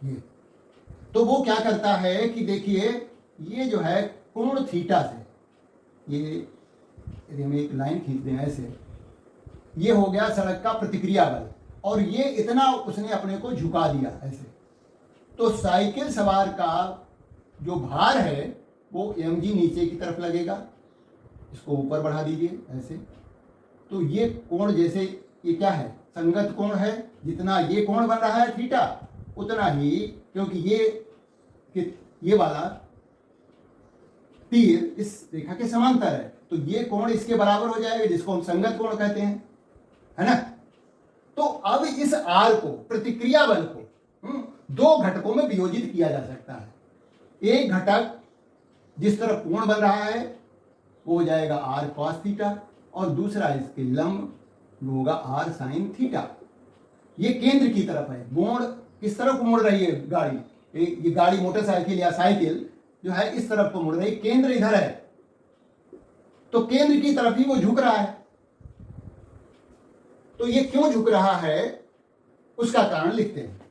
ये तो वो क्या करता है कि देखिए, ये जो है कोण थीटा से, ये यदि हम एक लाइन खींच दें ऐसे, ये हो गया सड़क का प्रतिक्रिया बल, और ये इतना उसने अपने को झुका दिया ऐसे। तो साइकिल सवार का जो भार है वो mg नीचे की तरफ लगेगा। इसको ऊपर बढ़ा दीजिए ऐसे। तो ये कोण, जैसे ये क्या है, संगत कोण है। जितना ये कोण बन रहा है थीटा, उतना ही, क्योंकि ये वाला तीर इस रेखा के समांतर है, तो ये कोण इसके बराबर हो जाएगा, जिसको हम संगत कोण कहते हैं, है ना। तो अब इस आर को, प्रतिक्रिया बल को, दो घटकों में वियोजित किया जा सकता है। एक घटक जिस तरफ कोण बन रहा है वो हो जाएगा आर कॉस थीटा, और दूसरा इसके लंब होगा आर साइन थीटा। ये केंद्र की तरफ है। मोड़ किस तरफ मुड़ रही है गाड़ी? ये गाड़ी, मोटरसाइकिल या साइकिल जो है इस तरफ को मुड़ रही, केंद्र इधर है, तो केंद्र की तरफ ही वो झुक रहा है। तो ये क्यों झुक रहा है उसका कारण लिखते हैं।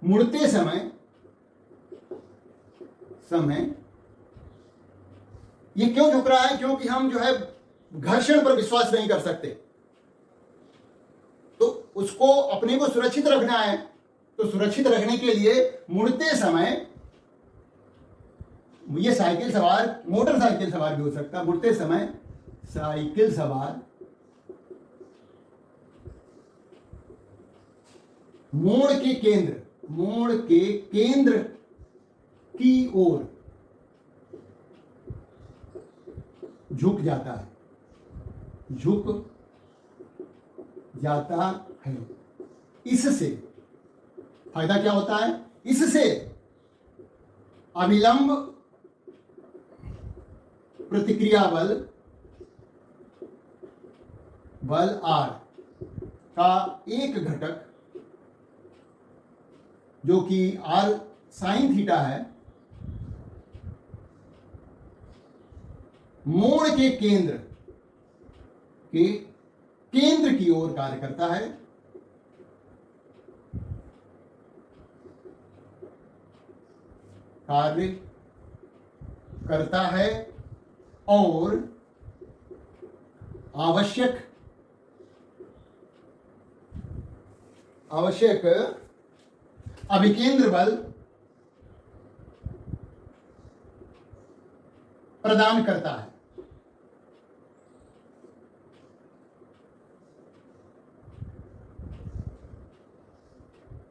मुड़ते समय ये क्यों झुक रहा है? क्योंकि हम जो है घर्षण पर विश्वास नहीं कर सकते, तो उसको अपने को सुरक्षित रखना है। तो सुरक्षित रखने के लिए मुड़ते समय, ये साइकिल सवार, मोटरसाइकिल सवार भी हो सकता है, मुड़ते समय साइकिल सवार मोड़ के केंद्र मोड़ के केंद्र की ओर झुक जाता है, झुक जाता है। इससे फायदा क्या होता है? इससे अविलंब प्रतिक्रिया बल R का एक घटक जो कि R साइन थीटा है, मोड़ के केंद्र की ओर कार्य करता है। कार्य करता है और आवश्यक अभिकेंद्र बल प्रदान करता है।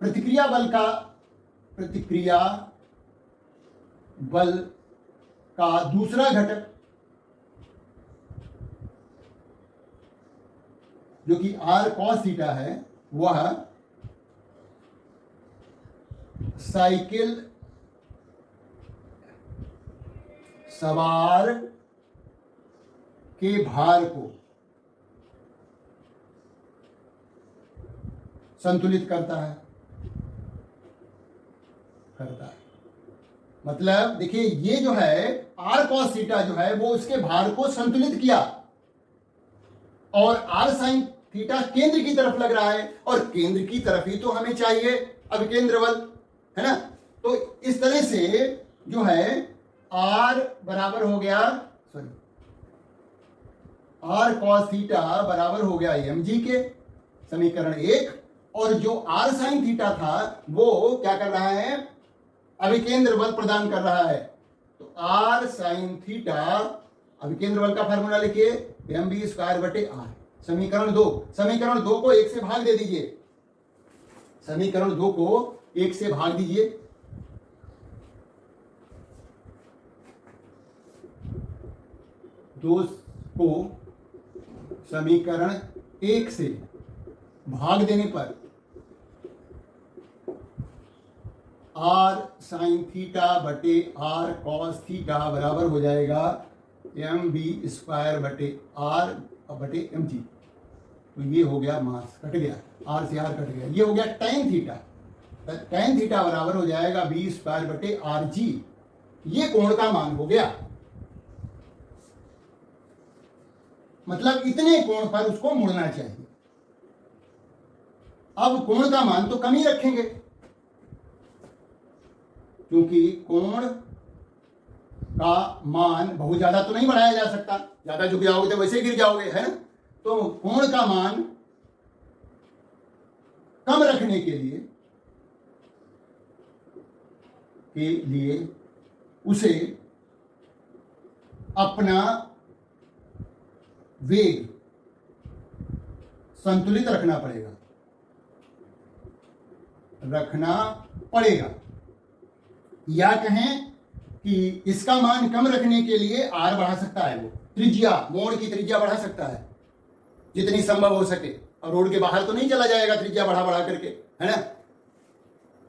प्रतिक्रिया बल का दूसरा घटक जो कि R cos थीटा है, वह साइकिल सवार के भार को संतुलित करता है। मतलब देखिए, ये जो है R cos थीटा जो है वो उसके भार को संतुलित किया, और R sin थीटा केंद्र की तरफ लग रहा है, और केंद्र की तरफ ही तो हमें चाहिए अभिकेंद्र बल, है ना। तो इस तरह से जो है R बराबर हो गया, R cos थीटा बराबर हो गया mg के, समीकरण 1, और जो R sin थीटा था वो क्या कर रहा है? अभिकेंद्र बल प्रदान कर रहा है। तो R sin थीटा, अभिकेंद्र बल का फार्मूला लिखिए, mv स्क्वायर बटे R। समीकरण 2 को 1 से भाग दे दीजिए, समीकरण 2 को 1 से भाग दीजिए। दो को समीकरण 1 से भाग देने पर R sin थीटा बटे R cos थीटा बराबर हो जाएगा mv स्क्वायर बटे R बटे mg। तो ये हो गया, मास कट गया, R से R कट गया, ये हो गया tan थीटा। tan थीटा बराबर हो जाएगा v स्क्वायर बटे rg। ये कोण का मान हो गया। मतलब इतने कोण पर उसको मुड़ना चाहिए। अब कोण का मान तो कम ही रखेंगे, क्योंकि कोण का मान बहुत ज्यादा तो नहीं बढ़ाया जा सकता, ज्यादा झुक जाओगे तो वैसे गिर जाओगे, है ना। तो कोण का मान कम रखने के लिए उसे अपना वेग संतुलित रखना पड़ेगा, या कहें कि इसका मान कम रखने के लिए R बढ़ा सकता है, वो त्रिज्या, मोड़ की त्रिज्या बढ़ा सकता है जितनी संभव हो सके, और रोड के बाहर तो नहीं चला जाएगा त्रिज्या बढ़ा करके, है ना।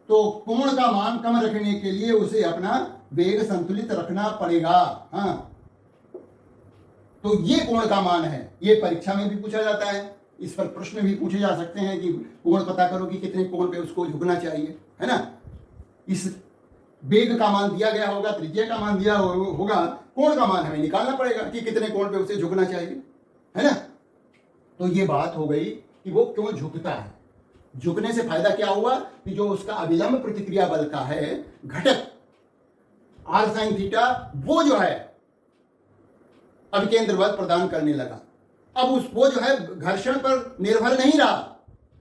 तो कोण का मान कम रखने के लिए उसे अपना वेग संतुलित रखना पड़ेगा। हाँ, तो ये कोण का मान है, ये परीक्षा में भी पूछा जाता है, इस पर प्रश्न भी पूछे जा सकते हैं कि कोण पता करो कि कितने कोण पे उसको झुकना चाहिए, है ना। इस वेग का मान दिया गया होगा, त्रिज्या का मान दिया होगा, कोण का मान हमें निकालना पड़ेगा कि कितने कोण पे उसे झुकना चाहिए, है ना। तो ये बात हो गई कि वो क्यों झुकता है। झुकने से फायदा क्या हुआ कि जो उसका अविलंब प्रतिक्रिया बल का है घटक R sin थीटा, वो जो है अभिकेंद्र बल प्रदान करने लगा। अब वो जो है घर्षण पर निर्भर नहीं रहा,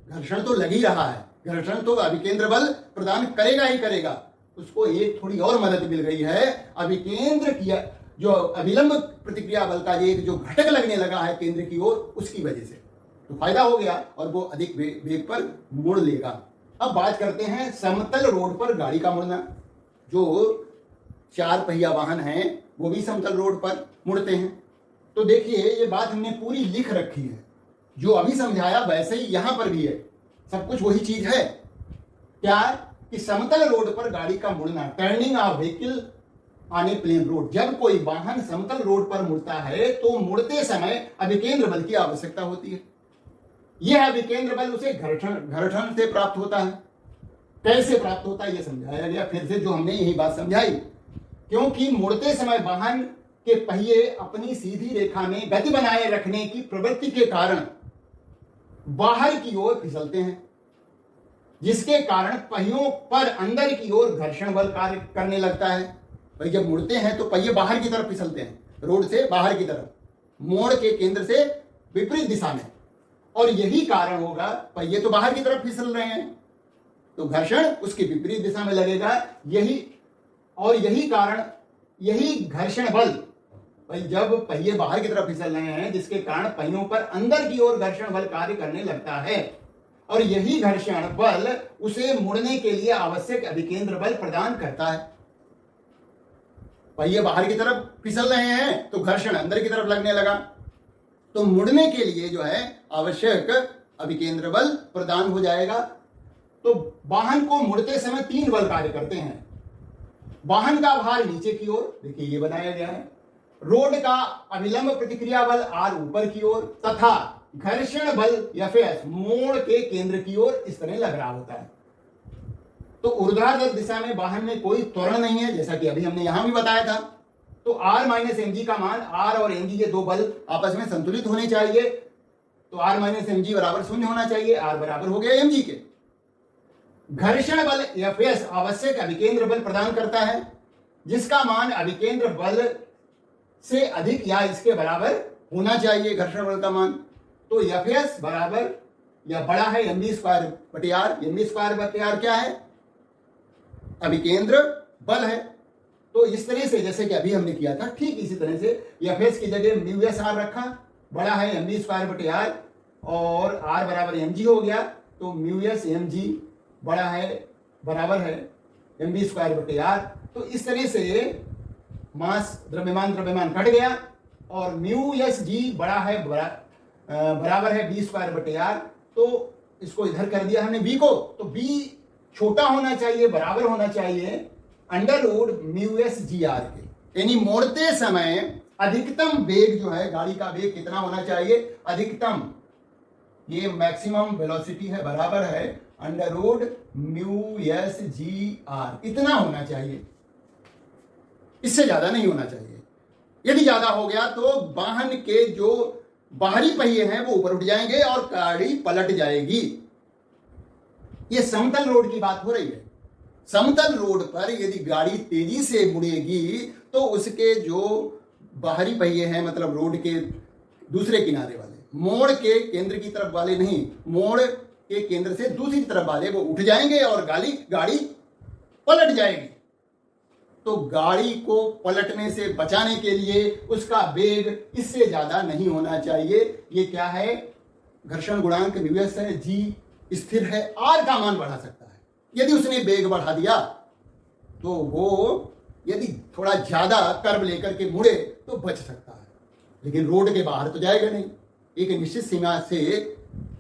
घर्षण तो लग ही रहा है, घर्षण तो अभिकेंद्र बल प्रदान करेगा ही करेगा। उसको एक थोड़ी और मदद मिल गई है, अभिकेंद्र की जो अविलंब प्रतिक्रिया बल का एक जो घटक लगने लगा है केंद्र की ओर, उसकी वजह से तो फायदा हो गया, और वो अधिक वेग पर मोड़ लेगा। अब बात करते हैं समतल रोड पर गाड़ी का मुड़ना। जो 4 पहिया वाहन हैं वो भी समतल रोड पर मुड़ते हैं। तो देखिए ये बात हमने पूरी लिख रखी है, जो अभी समझाया वैसे ही यहां पर भी है, सब कुछ वही चीज है। क्या कि समतल रोड पर गाड़ी का मुड़ना, turning a vehicle on A plain road. जब कोई वाहन समतल रोड पर मुड़ता है तो मुड़ते समय अभिकेंद्र बल की आवश्यकता होती है। यह अभिकेंद्र बल उसे घर्षण से प्राप्त होता है। कैसे प्राप्त होता है यह समझाया गया फिर से, जो हमने यही बात समझाई। क्योंकि मुड़ते समय वाहन के पहिए अपनी सीधी रेखा में गति बनाए रखने की प्रवृत्ति के कारण बाहर की ओर फिसलते हैं, जिसके कारण पहियों पर अंदर की ओर घर्षण बल कार्य करने लगता है। भाई जब मुड़ते हैं तो पहिए बाहर की तरफ फिसलते हैं, रोड से बाहर की तरफ, मोड़ के केंद्र से विपरीत दिशा में, और यही कारण होगा, पहिए तो बाहर की तरफ फिसल रहे हैं तो घर्षण उसके विपरीत दिशा में लगेगा। यही कारण, यही घर्षण बल, भाई जब पहिए बाहर की तरफ फिसल रहे हैं जिसके कारण पहियों पर अंदर की ओर घर्षण बल कार्य करने लगता है, और यही घर्षण बल उसे मुड़ने के लिए आवश्यक अभिकेंद्र बल प्रदान करता है। पहिए बाहर की तरफ फिसल रहे हैं तो घर्षण अंदर की तरफ लगने लगा, तो मुड़ने के लिए जो है आवश्यक अभिकेंद्र बल प्रदान हो जाएगा। तो वाहन को मुड़ते समय 3 बल कार्य करते हैं। वाहन का भार नीचे की ओर, देखिए ये बनाया गया है, रोड का अभिलंब प्रतिक्रिया बल R ऊपर की ओर, तथा घर्षण बल Fs मोड़ के केंद्र की ओर इस तरह लग रहा होता है। तो ऊर्ध्वाधर दिशा में वाहन में कोई त्वरण नहीं है, जैसा कि अभी हमने यहां भी बताया था। तो R माइनस mg का मान, R और mg ये 2 बल आपस में संतुलित होने चाहिए, तो R माइनस mg बराबर 0 होना चाहिए, R बराबर हो गया mg के। घर्षण बल Fs आवश्यक अभिकेंद्र बल प्रदान करता है, जिसका मान अभिकेंद्र बल से अधिक या इसके बराबर होना चाहिए, घर्षण बल का मान। तो Fs बराबर या बड़ा है mv²/r। mv²/r क्या है? अभिकेंद्र बल है। तो इस तरह से जैसे कि अभी हमने किया था, ठीक इसी तरह से Fs की जगह μsr रखा, बड़ा है mv²/r, और r बराबर mg हो गया, तो μs mg बड़ा है बराबर है mv²/r। तो इस तरह से मास द्रव्यमान कट गया, और μsg बड़ा है बराबर है v²/r। तो इसको इधर कर दिया हमने v को, तो v छोटा होना चाहिए, बराबर होना चाहिए √μsgr के। यानी मोड़ते समय अधिकतम वेग जो है, गाड़ी का वेग कितना होना चाहिए? अधिकतम, ये मैक्सिमम वेलोसिटी है, बराबर है √μsgr, इतना होना चाहिए, इससे ज्यादा नहीं होना चाहिए। यदि ज्यादा हो गया तो वाहन के जो बाहरी पहिए हैं वो ऊपर उठ जाएंगे और गाड़ी पलट जाएगी। ये समतल रोड की बात हो रही है। समतल रोड पर यदि गाड़ी तेजी से मुड़ेगी तो उसके जो बाहरी पहिए हैं, मतलब रोड के दूसरे किनारे वाले, मोड़ के केंद्र की तरफ वाले नहीं, मोड़ के केंद्र से दूसरी तरफ वाले, वो उठ जाएंगे और गाड़ी पलट जाएगी। तो गाड़ी को पलटने से बचाने के लिए उसका वेग इससे ज्यादा नहीं होना चाहिए। ये क्या है? घर्षण गुणांक μs है, g स्थिर है, r का मान बढ़ा सकता है। यदि उसने वेग बढ़ा दिया तो वो यदि थोड़ा ज्यादा कर्व लेकर के मुड़े तो बच सकता है, लेकिन रोड के बाहर तो जाएगा नहीं। एक निश्चित सीमा से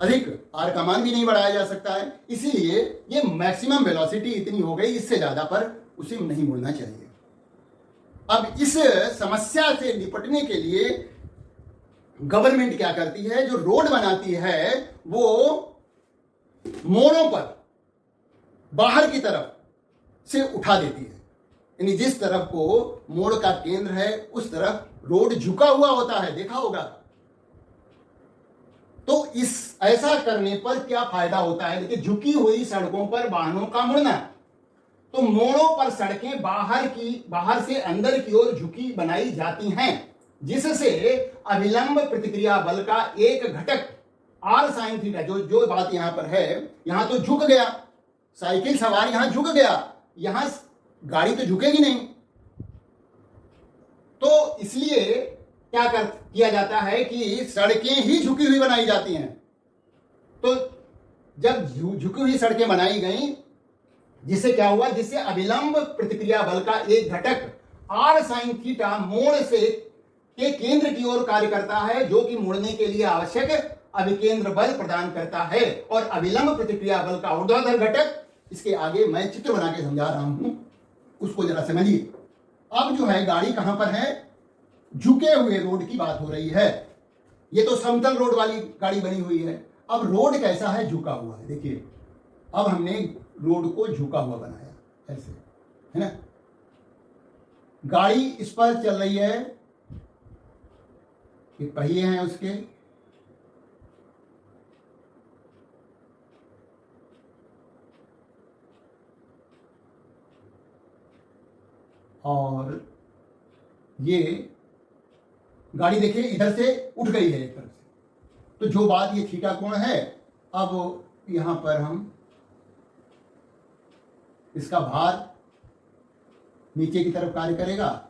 अधिक r का मान भी नहीं बढ़ाया जा सकता है, इसीलिए ये मैक्सिमम वेलोसिटी इतनी हो गई, इससे ज्यादा पर उसे नहीं मुड़ना चाहिए। अब इस समस्या से निपटने के लिए गवर्नमेंट क्या करती है? जो रोड बनाती है वो मोड़ों पर बाहर की तरफ से उठा देती है, यानी जिस तरफ को मोड़ का केंद्र है उस तरफ रोड झुका हुआ होता है, देखा होगा। तो ऐसा करने पर क्या फायदा होता है? देखिए, झुकी हुई सड़कों पर वाहनों का मुड़ना, तो मोड़ों पर सड़कें बाहर से अंदर की ओर झुकी बनाई जाती हैं, जिससे अभिलंब प्रतिक्रिया बल का एक घटक r sin थीटा, जो बात यहां पर है, यहां तो झुक गया, साइकिल सवार यहां झुक गया, यहां गाड़ी तो झुकेगी नहीं। तो इसलिए क्या किया जाता है कि सड़कें ही झुकी हुई बनाई जाती हैं। तो जब झुकी हुई सड़कें बनाई गई, जिससे क्या हुआ, जिससे अविलंब प्रतिक्रिया बल का एक घटक आर साइन थीटा मोड़ से के केंद्र की ओर कार्य करता है, जो कि मुड़ने के लिए आवश्यक अभिकेंद्र बल प्रदान करता है। और अविलंब प्रतिक्रिया बल का ऊर्ध्वाधर घटक, इसके आगे मैं चित्र बना के समझा रहा हूं, उसको जरा समझिए। अब जो है गाड़ी कहां पर है, झुके हुए रोड की बात हो रही है। ये तो समतल रोड वाली गाड़ी बनी हुई है। अब रोड कैसा है, झुका हुआ है। देखिए अब हमने रोड को झुका हुआ बनाया, ऐसे है ना। गाड़ी इस पर चल रही है, ये पहिए हैं उसके, और ये गाड़ी देखिए इधर से उठ गई है एक तरफ से। तो जो बात ये थीटा कोण है, अब यहां पर हम इसका भार नीचे की तरफ कार्य करेगा,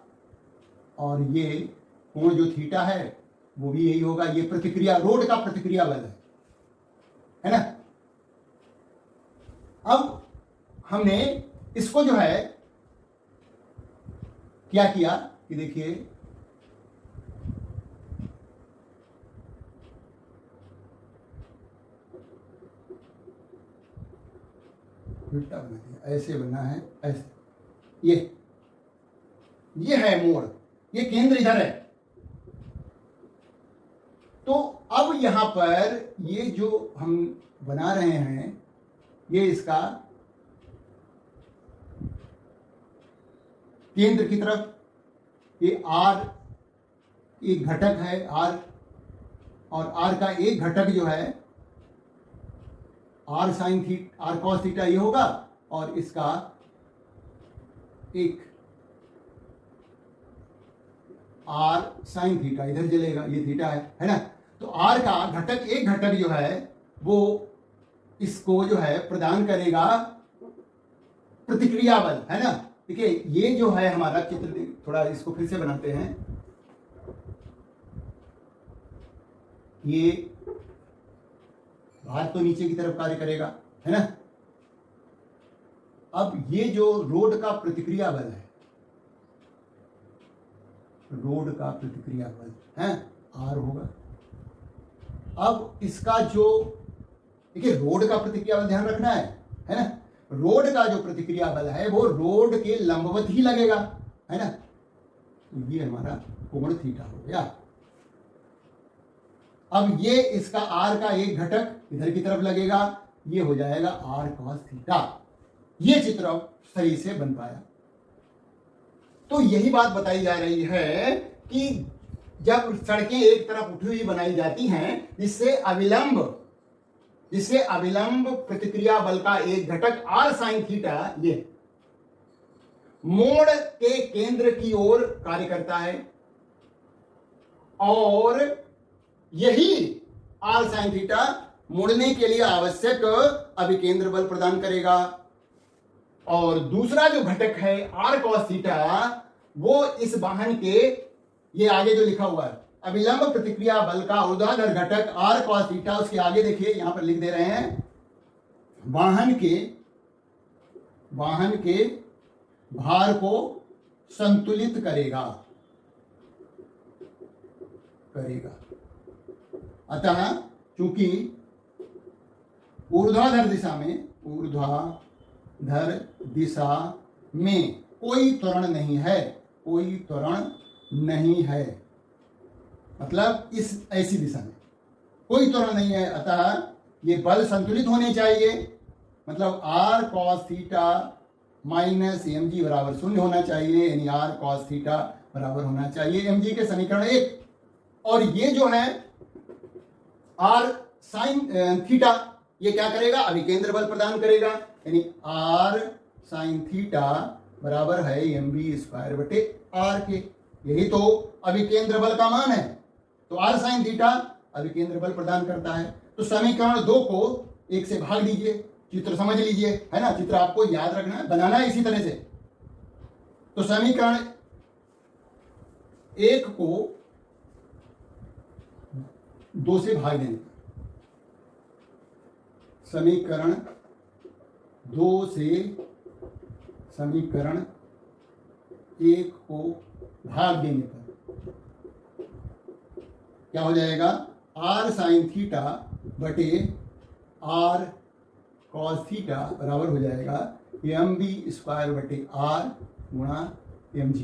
और ये कोण जो थीटा है वो भी यही होगा। ये प्रतिक्रिया, रोड का प्रतिक्रिया बल है ना। अब हमने इसको जो है क्या किया कि देखिए उल्टा बना दिया, ऐसे बनना है, ऐसे। ये है मोड़, ये केंद्र इधर है। तो अब यहां पर ये जो हम बना रहे हैं, ये इसका केंद्र की तरफ, ये आर एक घटक है आर, और आर का एक घटक जो है R sine theta, R cos theta ये होगा, और इसका एक आर साइन थीटा इधर चलेगा, ये थीटा है ना। तो आर का घटक, एक घटक जो है वो इसको जो है प्रदान करेगा प्रतिक्रिया बल, है ना। देखिए ये जो है हमारा चित्र, थोड़ा इसको फिर से बनाते हैं। ये भार तो नीचे की तरफ कार्य करेगा, है ना। अब ये जो रोड का प्रतिक्रिया बल है, रोड का प्रतिक्रिया बल है आर होगा। अब इसका जो, देखिए रोड का प्रतिक्रिया बल ध्यान रखना है ना। रोड का जो प्रतिक्रिया बल है वो रोड के लंबवत ही लगेगा, है ना। तो ये हमारा कोण थीटा हो गया। अब ये इसका आर का एक घटक इधर की तरफ लगेगा, ये हो जाएगा आर कॉस थीटा। ये चित्र अब सही से बन पाया। तो यही बात बताई जा रही है कि जब सड़कें एक तरफ उठी हुई बनाई जाती हैं, जिससे अविलंब प्रतिक्रिया बल का एक घटक आर साइन थीटा ये मोड़ के केंद्र की ओर कार्य करता है, और यही आर साइन थीटा मुड़ने के लिए आवश्यक अभिकेंद्र बल प्रदान करेगा। और दूसरा जो घटक है आर कॉस थीटा, वो इस वाहन के, ये आगे जो लिखा हुआ है अविलंब प्रतिक्रिया बल का ऊर्ध्वाधर घटक आर कॉस थीटा, उसके आगे देखिए यहां पर लिख दे रहे हैं, वाहन के भार को संतुलित करेगा। अतः चूंकि ऊर्ध्वाधर दिशा में कोई त्वरण नहीं है, मतलब इस ऐसी दिशा में कोई त्वरण नहीं है, अतः ये बल संतुलित होने चाहिए। मतलब R cos theta minus M G बराबर 0 होना चाहिए, यानी आर कॉस थीटा बराबर होना चाहिए एम जी के समीकरण 1। और ये जो है आर साइन थीटा, ये क्या करेगा, अभिकेंद्र बल प्रदान करेगा, यानी आर साइन थीटा बराबर है एम बी स्क्वायर बटे आर के। यही तो अभिकेंद्र बल का मान है। तो आर साइन थीटा अभिकेंद्र बल प्रदान करता है। तो समीकरण 2 को 1 से भाग दीजिए, चित्र समझ लीजिए, है ना। चित्र आपको याद रखना है, बनाना है इसी तरह से। तो समीकरण 1 को 2 से भाग देंगे। समीकरण 2 से समीकरण 1 को भाग देने पर क्या हो जाएगा, r साइन थीटा बटे r कॉस थीटा बराबर हो जाएगा mv² बटे r गुणा mg।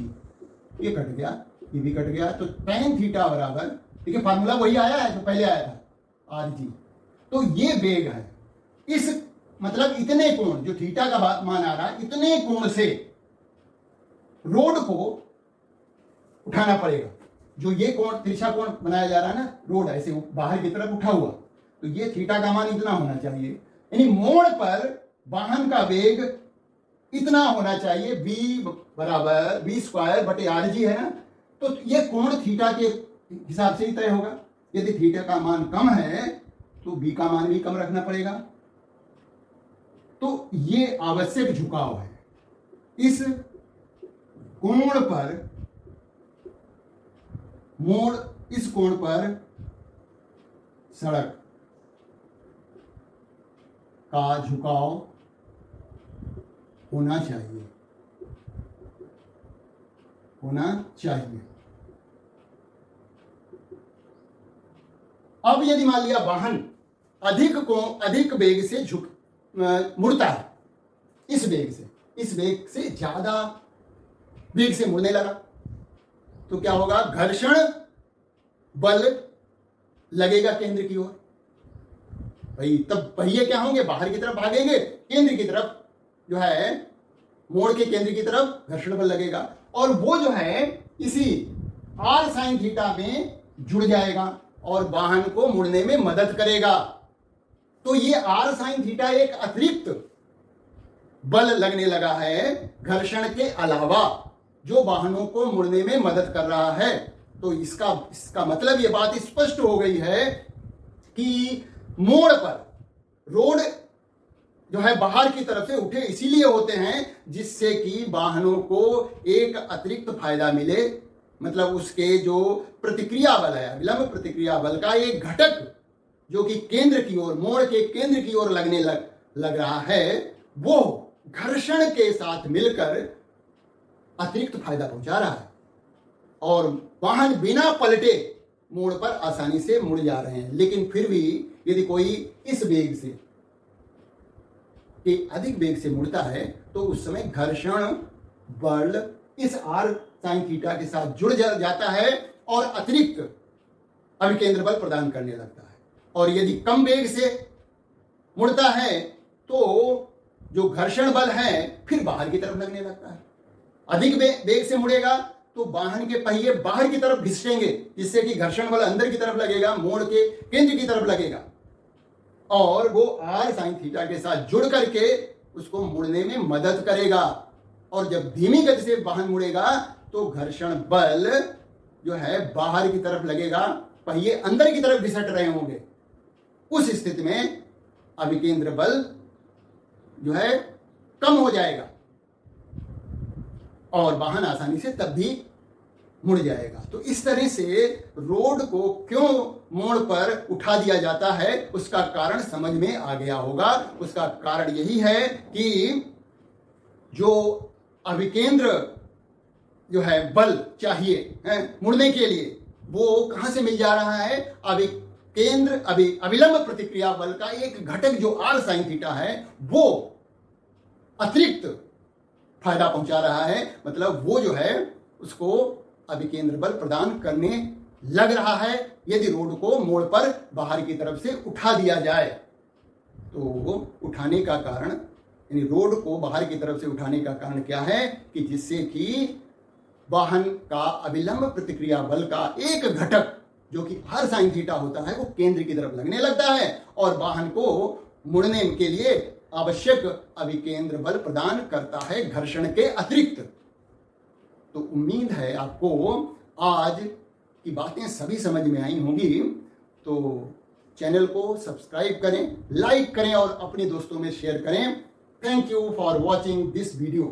ये कट गया, ये भी कट गया, तो tan थीटा बराबर, देखिए फार्मूला वही आया है जो पहले आया था rg। तो ये वेग है, इस मतलब इतने कोण जो थीटा का मान आ रहा है, इतने कोण से रोड को उठाना पड़ेगा। जो ये कोण तिरछा कोण बनाया जा रहा है ना, रोड ऐसे बाहर की तरफ उठा हुआ, तो ये थीटा का मान इतना होना चाहिए, यानी मोड़ पर वाहन का वेग इतना होना चाहिए, v बराबर v² बटे rg है ना, तो ये कोण थीटा के हिसाब से ही तय होगा। यदि थीटा का मान कम है तो v का मान भी कम रखना पड़ेगा। तो ये आवश्यक झुकाव है। इस कोण पर मोड़, इस कोण पर सड़क का झुकाव होना चाहिए, होना चाहिए। अब यदि मान लिया वाहन अधिक वेग से मुड़ता है, इस वेग से ज्यादा वेग से मुड़ने लगा, तो क्या होगा, घर्षण बल लगेगा केंद्र की ओर। भाई तब पहिए क्या होंगे, बाहर की तरफ भागेंगे, केंद्र की तरफ जो है, मोड़ के केंद्र की तरफ घर्षण बल लगेगा, और वो जो है इसी r साइन थीटा में जुड़ जाएगा और वाहन को मुड़ने में मदद करेगा। तो ये r साइन थीटा एक अतिरिक्त बल लगने लगा है घर्षण के अलावा, जो वाहनों को मुड़ने में मदद कर रहा है। तो इसका मतलब ये बात स्पष्ट हो गई है कि मोड़ पर रोड जो है बाहर की तरफ से उठे इसीलिए होते हैं जिससे कि वाहनों को एक अतिरिक्त फायदा मिले, मतलब उसके जो प्रतिक्रिया बल है, विलंब प्रतिक्रिया बल का एक घटक जो कि केंद्र की ओर, मोड़ के केंद्र की ओर लगने लग रहा है, वो घर्षण के साथ मिलकर अतिरिक्त फायदा पहुंचा रहा है और वाहन बिना पलटे मोड़ पर आसानी से मुड़ जा रहे हैं। लेकिन फिर भी यदि कोई इस वेग से अधिक वेग से मुड़ता है तो उस समय घर्षण बल इस r साइन थीटा के साथ जुड़ जाता है और अतिरिक्त अभिकेंद्र बल प्रदान करने लगता है। और यदि कम वेग से मुड़ता है तो जो घर्षण बल है फिर बाहर की तरफ लगने लगता है। अधिक वेग से मुड़ेगा तो वाहन के पहिए बाहर की तरफ घिसेंगे, जिससे कि घर्षण बल अंदर की तरफ लगेगा, मोड़ के केंद्र की तरफ लगेगा और वो r साइन थीटा के साथ जुड़ करके उसको मुड़ने में मदद करेगा। और जब धीमी गति से वाहन मुड़ेगा तो घर्षण बल जो है बाहर की तरफ लगेगा, पहिए अंदर की तरफ घिसट रहे होंगे। उस स्थिति में अभिकेंद्र बल जो है कम हो जाएगा और वाहन आसानी से तब भी मुड़ जाएगा। तो इस तरह से रोड को क्यों मोड़ पर उठा दिया जाता है उसका कारण समझ में आ गया होगा। उसका कारण यही है कि जो अभिकेंद्र जो है बल चाहिए मुड़ने के लिए वो कहां से मिल जा रहा है, अविलंब प्रतिक्रिया बल का एक घटक जो r साइन थीटा है वो अतिरिक्त फायदा पहुंचा रहा है, मतलब वो जो है उसको अभिकेंद्र बल प्रदान करने लग रहा है। यदि रोड को मोड़ पर बाहर की तरफ से उठा दिया जाए तो वो उठाने का कारण, यानी रोड को बाहर की तरफ से उठाने का कारण क्या है कि जिससे कि वाहन का अविलंब प्रतिक्रिया बल का एक घटक जो कि r साइन थीटा होता है वो केंद्र की तरफ लगने लगता है और वाहन को मुड़ने के लिए आवश्यक अभिकेंद्र बल प्रदान करता है घर्षण के अतिरिक्त। तो उम्मीद है आपको आज की बातें सभी समझ में आई होंगी। तो चैनल को सब्सक्राइब करें, लाइक करें और अपने दोस्तों में शेयर करें। Thank you for watching this video.